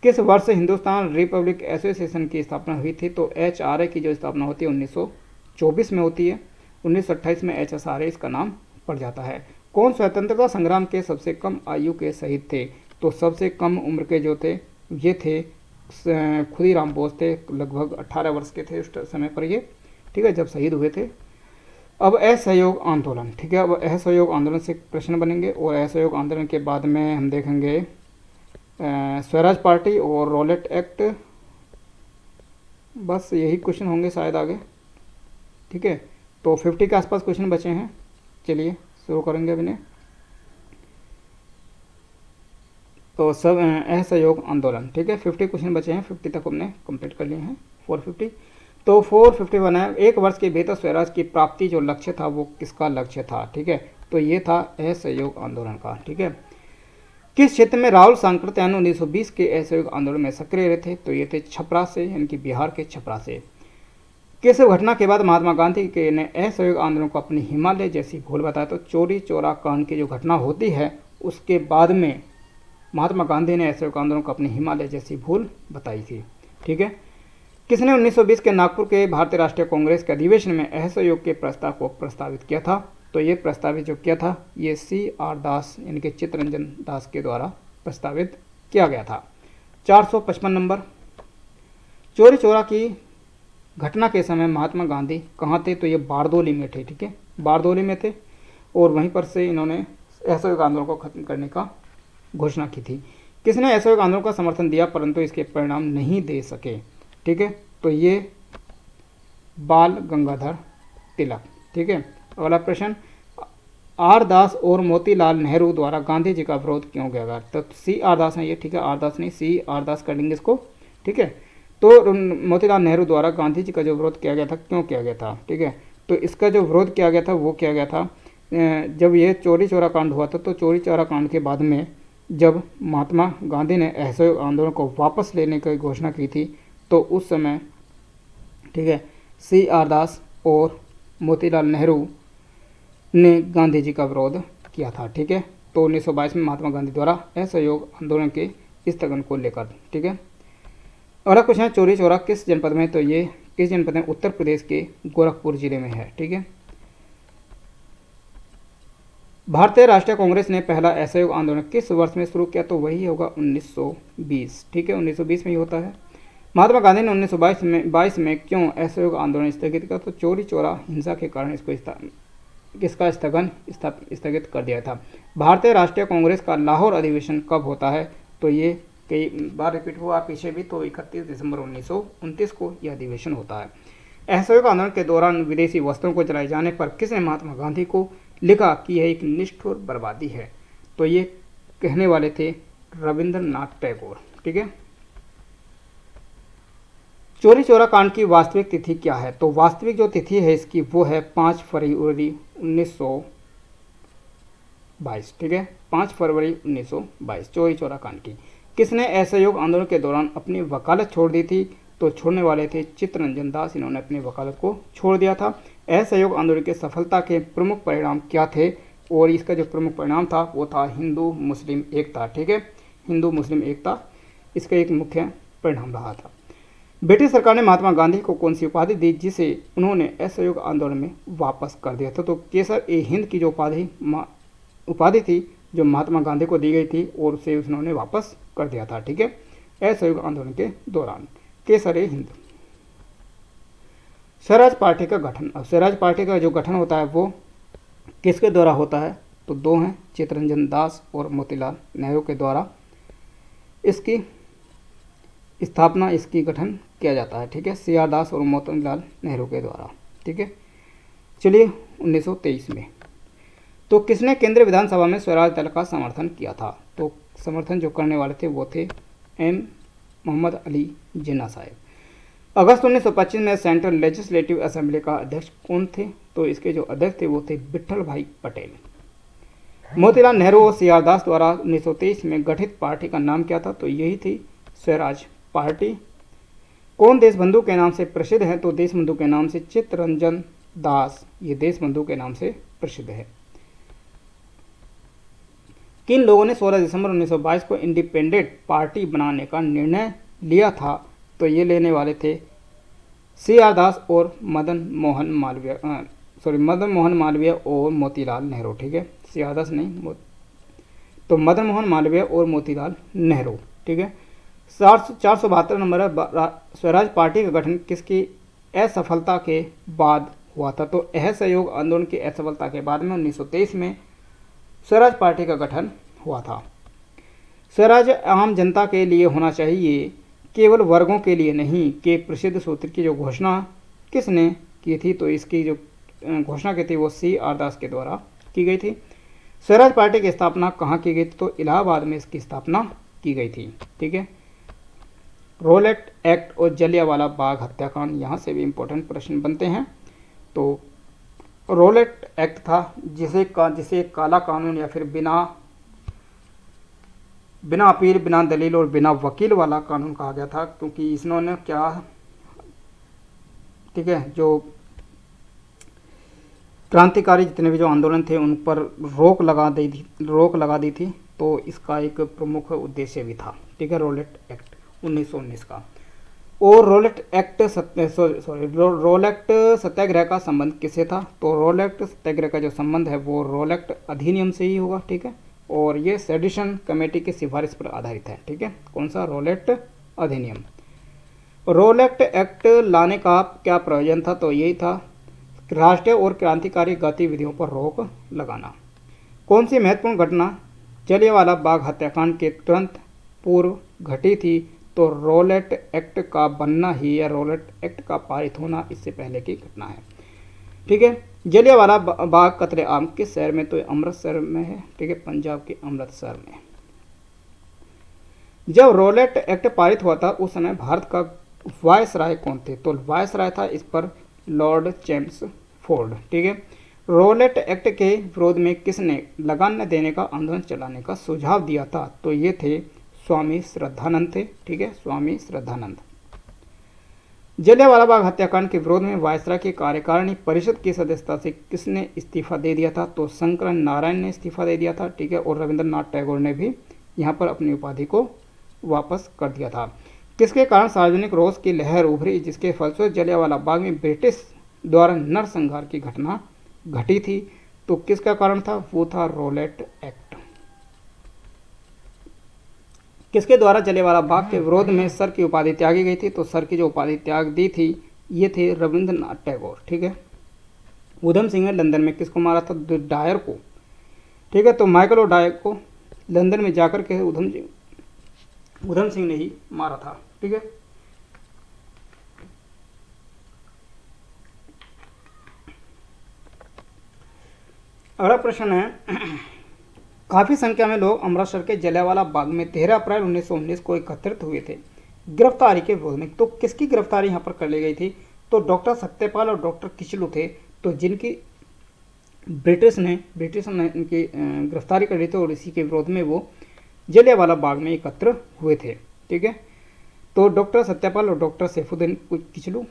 S1: किस वर्ष हिंदुस्तान रिपब्लिक एसोसिएशन की स्थापना हुई थी? तो HRA की जो स्थापना होती है 1924 में होती है। 1928 में HSRA इसका नाम पड़ जाता है। कौन स्वतंत्रता संग्राम के सबसे कम आयु के शहीद थे? तो सबसे कम उम्र के जो थे ये थे खुदीराम बोस थे, लगभग 18 वर्ष के थे उस समय पर ये, ठीक है, जब शहीद हुए थे। अब असहयोग आंदोलन, ठीक है, अब असहयोग आंदोलन से प्रश्न बनेंगे और असहयोग आंदोलन के बाद में हम देखेंगे स्वराज पार्टी और रॉलेट एक्ट, बस यही क्वेश्चन होंगे शायद आगे, ठीक है। तो 50 के आसपास क्वेश्चन बचे हैं। चलिए शुरू करेंगे अब इन्हें। तो सब असहयोग आंदोलन, ठीक है, 50 क्वेश्चन बचे हैं, 50 तक हमने कंप्लीट कर लिए हैं। 450 तो 451 है, एक वर्ष के भीतर स्वराज की प्राप्ति जो लक्ष्य था वो किसका लक्ष्य था? ठीक है, तो ये था असहयोग आंदोलन का, ठीक है। किस क्षेत्र में राहुल सांकृत्यायन 1920 के असहयोग आंदोलन में सक्रिय रहे थे? तो ये थे छपरा से, यानी कि बिहार के छपरा से। किस घटना के बाद महात्मा गांधी के ने असहयोग आंदोलन को अपनी हिमालय जैसी भूल बताया? तो चोरी चौरा कांड की जो घटना होती है उसके बाद में महात्मा गांधी ने असहयोग आंदोलन को अपनी हिमालय जैसी भूल बताई थी। ठीक है। किसने 1920 के नागपुर के भारतीय राष्ट्रीय कांग्रेस के अधिवेशन में असहयोग के प्रस्ताव को प्रस्तावित किया था? तो ये प्रस्तावित जो किया था ये C.R. दास यानी कि चित्तरंजन दास के द्वारा प्रस्तावित किया गया था। 455 नंबर, चौरी चौरा की घटना के समय महात्मा गांधी कहाँ थे? तो ये बारदोली में थे। ठीक है, बारदोली में थे और वहीं पर से इन्होंने असहयोग आंदोलन को खत्म करने का घोषणा की थी। किसने असहयोग आंदोलन का समर्थन दिया परंतु इसके परिणाम नहीं दे सके? ठीक है, तो ये बाल गंगाधर तिलक। ठीक है। अगला प्रश्न, आर दास और मोतीलाल नेहरू द्वारा गांधी जी का विरोध क्यों किया गया? तो C.R. दास है ये। ठीक है, आर दास नहीं, C.R. दास कर लेंगे इसको। ठीक है, तो मोतीलाल नेहरू द्वारा गांधी जी का जो विरोध किया गया था, क्यों किया गया था? ठीक है, तो इसका जो विरोध किया गया था वो किया गया था जब ये चौरी चौरा कांड हुआ था। तो चौरी चौरा कांड के बाद में जब महात्मा गांधी ने असहयोग आंदोलन को वापस लेने की घोषणा की थी तो उस समय, ठीक है, C.R. दास और मोतीलाल नेहरू ने गांधी जी का विरोध किया था। ठीक है, तो 1922 में महात्मा गांधी द्वारा असहयोग आंदोलन के स्थगन को लेकर। ठीक है। अगला क्वेश्चन है, चौरी चौरा किस जनपद में? तो ये किस जनपद में? उत्तर प्रदेश के गोरखपुर जिले में है। ठीक है। भारतीय राष्ट्रीय कांग्रेस ने पहला असहयोग आंदोलन किस वर्ष में शुरू किया? तो वही होगा 1920। ठीक है, 1920 में ही होता है। महात्मा गांधी ने 1922 में क्यों असहयोग आंदोलन स्थगित किया? तो चौरी चौरा हिंसा के कारण इसका स्थगित कर दिया था। भारतीय राष्ट्रीय कांग्रेस का लाहौर अधिवेशन कब होता है? तो ये कई बार रिपीट हुआ पीछे भी, तो 31 दिसंबर 1929 को यह अधिवेशन होता है। असहयोग आंदोलन के दौरान विदेशी वस्त्रों को जलाए जाने पर किसने महात्मा गांधी को लिखा कि यह एक निष्ठुर बर्बादी है? तो ये कहने वाले थे रविंद्रनाथ टैगोर। ठीक है। चौरी चौरा कांड की वास्तविक तिथि क्या है? तो वास्तविक जो तिथि है इसकी वो है 5 फरवरी 1922। ठीक है, 5 फरवरी 1922 चौरी चौरा कांड की। किसने असहयोग आंदोलन के दौरान अपनी वकालत छोड़ दी थी? तो छोड़ने वाले थे चित्तरंजन दास। इन्होंने अपनी वकालत को छोड़ दिया था। असहयोग आंदोलन की सफलता के प्रमुख परिणाम क्या थे? और इसका जो प्रमुख परिणाम था वो था हिंदू मुस्लिम एकता। ठीक है, हिंदू मुस्लिम एकता इसका एक मुख्य परिणाम रहा था। ब्रिटिश सरकार ने महात्मा गांधी को कौन सी उपाधि दी जिसे उन्होंने असहयोग आंदोलन में वापस कर दिया था? तो केसर ए हिंद की जो उपाधि थी जो महात्मा गांधी को दी गई थी और उसे उन्होंने वापस कर दिया था। ठीक है, असहयोग आंदोलन के दौरान केसर ए हिंद। स्वराज पार्टी का गठन। अब स्वराज पार्टी का जो गठन होता है वो किसके द्वारा होता है? तो दो हैं, चित्तरंजन दास और मोतीलाल नेहरू के द्वारा इसकी स्थापना, इसकी गठन किया जाता है। ठीक है, C.R. दास और मोतीलाल नेहरू के द्वारा। ठीक है, चलिए 1923 में तो किसने केंद्रीय विधानसभा में स्वराज दल का समर्थन किया था? तो समर्थन जो करने वाले थे वो थे M. मोहम्मद अली जिन्ना साहब। अगस्त 1925 में सेंट्रल लेजिस्लेटिव असेंबली का अध्यक्ष कौन थे? तो इसके जो अध्यक्ष थे वो थे विट्ठल भाई पटेल। मोतीलाल नेहरू और C.R. दास द्वारा 1923 में गठित पार्टी का नाम क्या था? तो यही थी स्वराज पार्टी। कौन देशबंधु के नाम से प्रसिद्ध है? तो देशबंधु के नाम से चित्तरंजन दास, ये देशबंधु के नाम से प्रसिद्ध है। किन लोगों ने 16 दिसंबर 1922 को इंडिपेंडेंट पार्टी बनाने का निर्णय लिया था? तो ये लेने वाले थे C.R. दास और मदन मोहन मालवीय और मोतीलाल नेहरू। ठीक है, C.R. दास नहीं, तो मदन मोहन मालवीय और मोतीलाल नेहरू। ठीक है। 472 नंबर है, स्वराज पार्टी का गठन किसकी असफलता के बाद हुआ था? तो असहयोग आंदोलन की असफलता के बाद में 1923 में स्वराज पार्टी का गठन हुआ था। स्वराज आम जनता के लिए होना चाहिए, केवल वर्गों के लिए नहीं के प्रसिद्ध सूत्र की जो घोषणा किसने की थी? तो इसकी जो घोषणा की थी वो C.R. दास के द्वारा की गई थी। स्वराज पार्टी की स्थापना कहाँ की गई थी? तो इलाहाबाद में इसकी स्थापना की गई थी। ठीक है। रोलेट एक्ट और जलियांवाला बाग हत्याकांड, यहाँ से भी इम्पोर्टेंट प्रश्न बनते हैं। तो रोलेट एक्ट था जिसे काला कानून या फिर बिना अपील, बिना दलील और बिना वकील वाला कानून कहा गया था, क्योंकि इन्होंने क्या, ठीक है, जो क्रांतिकारी जितने भी जो आंदोलन थे उन पर रोक लगा दी थी तो इसका एक प्रमुख उद्देश्य भी था, ठीक है, रोलेट एक्ट 1919 का। और रोलेट सत्याग्रह का संबंध किससे था? तो रोलेट सत्याग्रह का जो संबंध है वो रोलेट अधिनियम से ही होगा, ठीक है, और ये सेडिशन कमेटी की सिफारिश पर आधारित है, ठीक है। कौन सा? रोलेट अधिनियम। रोलेट एक्ट लाने का क्या प्रयोजन था? तो यही था राष्ट्रीय और क्रांतिकारी गतिविधियों पर रोक लगाना। कौन सी महत्वपूर्ण घटना जलियांवाला बाग हत्याकांड के तुरंत पूर्व घटी थी? तो रोलेट एक्ट का बनना ही या रोलेट एक्ट का पारित होना इससे पहले की घटना है, ठीक है। जलियांवाला बाग कत्लेआम किस शहर में? तो अमृतसर में है, ठीक है, पंजाब के अमृतसर में। जब रोलेट एक्ट पारित हुआ था उस समय भारत का वायसराय कौन थे? तो वायसराय था इस पर लॉर्ड चेम्सफोर्ड, ठीक है। रोलेट एक्ट के विरोध में किसने लगान न देने का आंदोलन चलाने का सुझाव दिया था? तो ये थे स्वामी श्रद्धानंद थे, ठीक है, स्वामी श्रद्धानंद। जलियांवाला बाग हत्याकांड के विरोध में वायसराय की कार्यकारिणी परिषद की सदस्यता से किसने इस्तीफा दे दिया था? तो शंकर नारायण ने इस्तीफा दे दिया था, ठीक है, और रविंद्रनाथ टैगोर ने भी यहाँ पर अपनी उपाधि को वापस कर दिया था। किसके कारण सार्वजनिक रोष की लहर उभरी जिसके फलस्वरूप जलियांवाला बाग में ब्रिटिश द्वारा नरसंहार की घटना घटी थी? तो किसका कारण था? वो था रोलेट एक्ट। किसके द्वारा जलियांवाला बाग के विरोध में सर की उपाधि त्यागी गई थी? तो सर की जो उपाधि त्याग दी थी ये थे रविंद्रनाथ टैगोर, ठीक है। उधम सिंह ने लंदन में किसको मारा था? डायर को, ठीक है। तो माइकल और डायर को लंदन में जाकर के उधम सिंह ने ही मारा था, ठीक है। अगला प्रश्न है काफी संख्या में लोग अमृतसर के जलियांवाला बाग में 13 अप्रैल 1919 को एकत्रित हुए थे गिरफ्तारी के विरोध में। तो किसकी गिरफ्तारी यहाँ पर कर ली गई थी? तो डॉक्टर सत्यपाल और डॉक्टर किचलू थे, तो जिनकी ब्रिटिश ने इनकी गिरफ्तारी कर ली थी और इसी के विरोध में वो जलियांवाला बाग में एकत्र हुए थे, ठीक है। तो डॉक्टर सत्यपाल और डॉक्टर सैफुद्दीन किचलू।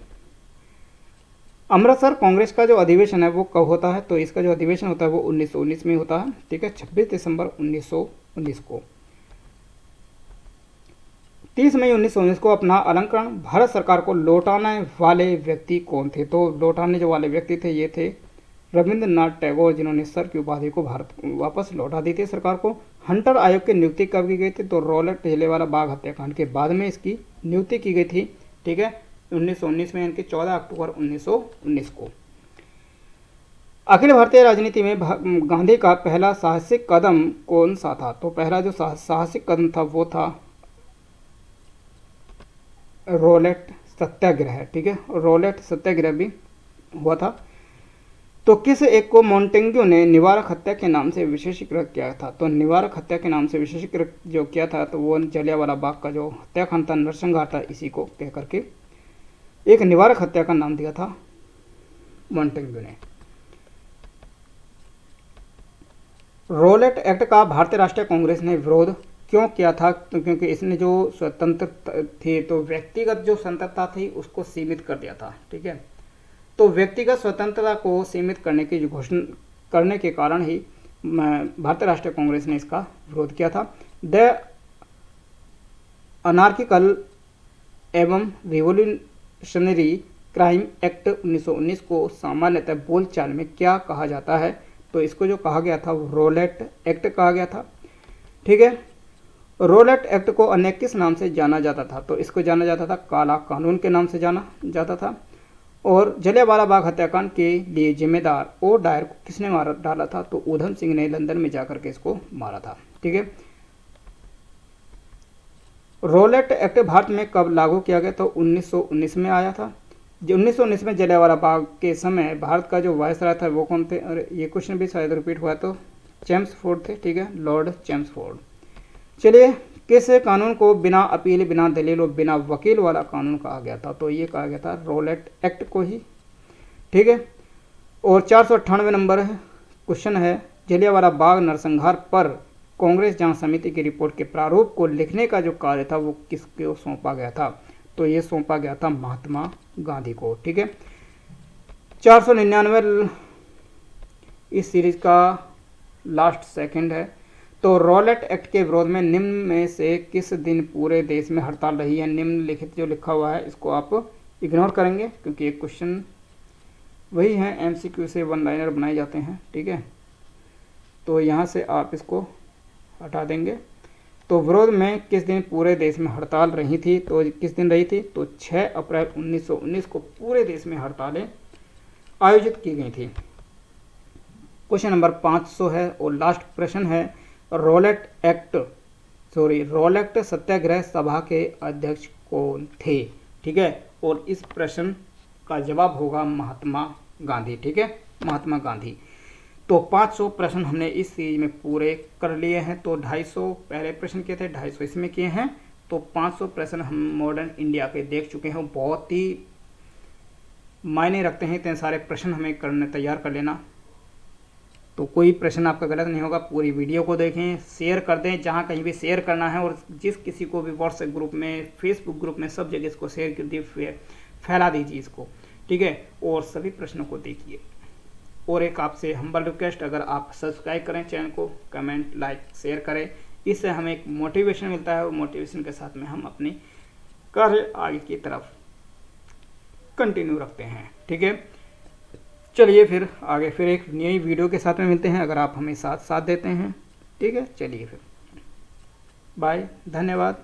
S1: अमृतसर कांग्रेस का जो अधिवेशन है वो कब होता है? तो इसका जो अधिवेशन होता है वो 1919 में होता है, ठीक है, 26 दिसंबर 1919 को। 30 मई 1919 को अपना अलंकरण भारत सरकार को लौटाने वाले व्यक्ति कौन थे? तो लौटाने जो वाले व्यक्ति थे ये थे रविंद्रनाथ टैगोर, जिन्होंने सर की उपाधि को भारत वापस लौटा दी थी सरकार को। हंटर आयोग की नियुक्ति कब की गई थी? तो रोलेट जलियांवाला बाग हत्याकांड के बाद में इसकी नियुक्ति की गई थी, ठीक है, 1919 में, इनके 14 अक्टूबर 1919 को। अखिल भारतीय राजनीति में गांधी का पहला साहसिक कदम कौन सा था? तो पहला जो साहसिक कदम था वो था रोलेट सत्याग्रह, ठीक है, रोलेट सत्याग्रह भी हुआ था। तो किस एक को मोंटेग्यू ने निवारक हत्या के नाम से विशेषीकृत किया था? तो निवारक हत्या के नाम से विशेषीकृत जो किया था तो वो जलियांवाला बाग का जो हत्याकांड था, नरसंहार था, इसी को कह करके एक निवारक हत्या का नाम दिया था मोंटेग्यू ने। रोलेट एक्ट का भारतीय राष्ट्रीय कांग्रेस ने विरोध क्यों किया था? तो क्योंकि इसने जो स्वतंत्र थे तो व्यक्तिगत जो स्वतंत्रता थी उसको सीमित कर दिया था, ठीक है। तो व्यक्तिगत स्वतंत्रता को सीमित करने की घोषणा करने के कारण ही भारतीय राष्ट्रीय कांग्रेस ने इसका विरोध किया था। द अनार्किकल एवं रिवोल्यूशनरी क्राइम एक्ट 1919 को सामान्यतः बोलचाल में क्या कहा जाता है? तो इसको जो कहा गया था वो रोलेट एक्ट कहा गया था, ठीक है। रोलेट एक्ट को अन्य किस नाम से जाना जाता था? तो इसको जाना जाता था काला कानून के नाम से जाना जाता था। और जलियांवाला बाग हत्याकांड के लिए जिम्मेदार और डायर को किसने मार डाला था? तो उधम सिंह ने लंदन में जाकर के इसको मारा था, ठीक है। रोलेट एक्ट भारत में कब लागू किया गया? तो 1919 में आया था। जो 1919 में जलियांवाला बाग के समय भारत का जो वायसराय था वो कौन थे? और ये क्वेश्चन भी शायद रिपीट हुआ, तो चेम्सफोर्ड थे, ठीक है, लॉर्ड चेम्सफोर्ड। चलिए, किस कानून को बिना अपील, बिना दलील और बिना वकील वाला कानून कहा गया था? तो ये कहा गया था रोलेट एक्ट को ही, ठीक है। और 498 नंबर है क्वेश्चन है जलियांवाला बाग नरसंहार पर कांग्रेस जांच समिति की रिपोर्ट के प्रारूप को लिखने का जो कार्य था वो किसको सौंपा गया था? तो ये सौंपा गया था महात्मा गांधी को, ठीक है। 499 इस सीरीज का लास्ट सेकंड है। तो रॉलेट एक्ट के विरोध में निम्न में से किस दिन पूरे देश में हड़ताल रही है? निम्नलिखित जो लिखा हुआ है इसको आप इग्नोर करेंगे क्योंकि एक क्वेश्चन वही है, एमसीक्यू से वन लाइनर बनाए जाते हैं, ठीक है। तो यहाँ से आप इसको हटा देंगे। तो विरोध में किस दिन पूरे देश में हड़ताल रही थी? तो किस दिन रही थी? तो 6 अप्रैल 1919 को पूरे देश में हड़तालें आयोजित की गई थी। क्वेश्चन नंबर 500 है और लास्ट प्रश्न है, रॉलेट एक्ट सत्याग्रह सभा के अध्यक्ष कौन थे? ठीक है, और इस प्रश्न का जवाब होगा महात्मा गांधी, ठीक है, महात्मा गांधी। तो 500 प्रश्न हमने इस सीरीज में पूरे कर लिए हैं। तो 250 पहले प्रश्न किए थे, 250 इसमें किए हैं। तो 500 प्रश्न हम मॉडर्न इंडिया के देख चुके हैं। बहुत ही मायने रखते हैं, इतने सारे प्रश्न हमें करने तैयार कर लेना। तो कोई प्रश्न आपका गलत नहीं होगा। पूरी वीडियो को देखें, शेयर कर दें जहाँ कहीं भी शेयर करना है, और जिस किसी को भी व्हाट्सएप ग्रुप में, फेसबुक ग्रुप में, सब जगह इसको शेयर कर दिए, फैला दीजिए इसको, ठीक है। और सभी प्रश्नों को देखिए। और एक आपसे हम्बल रिक्वेस्ट, अगर आप सब्सक्राइब करें चैनल को, कमेंट, लाइक, शेयर करें, इससे हमें एक मोटिवेशन मिलता है और मोटिवेशन के साथ में हम अपनी कार्य आगे की तरफ कंटिन्यू रखते हैं, ठीक है। चलिए फिर आगे फिर एक नई वीडियो के साथ में मिलते हैं, अगर आप हमें साथ देते हैं, ठीक है। चलिए फिर बाय, धन्यवाद।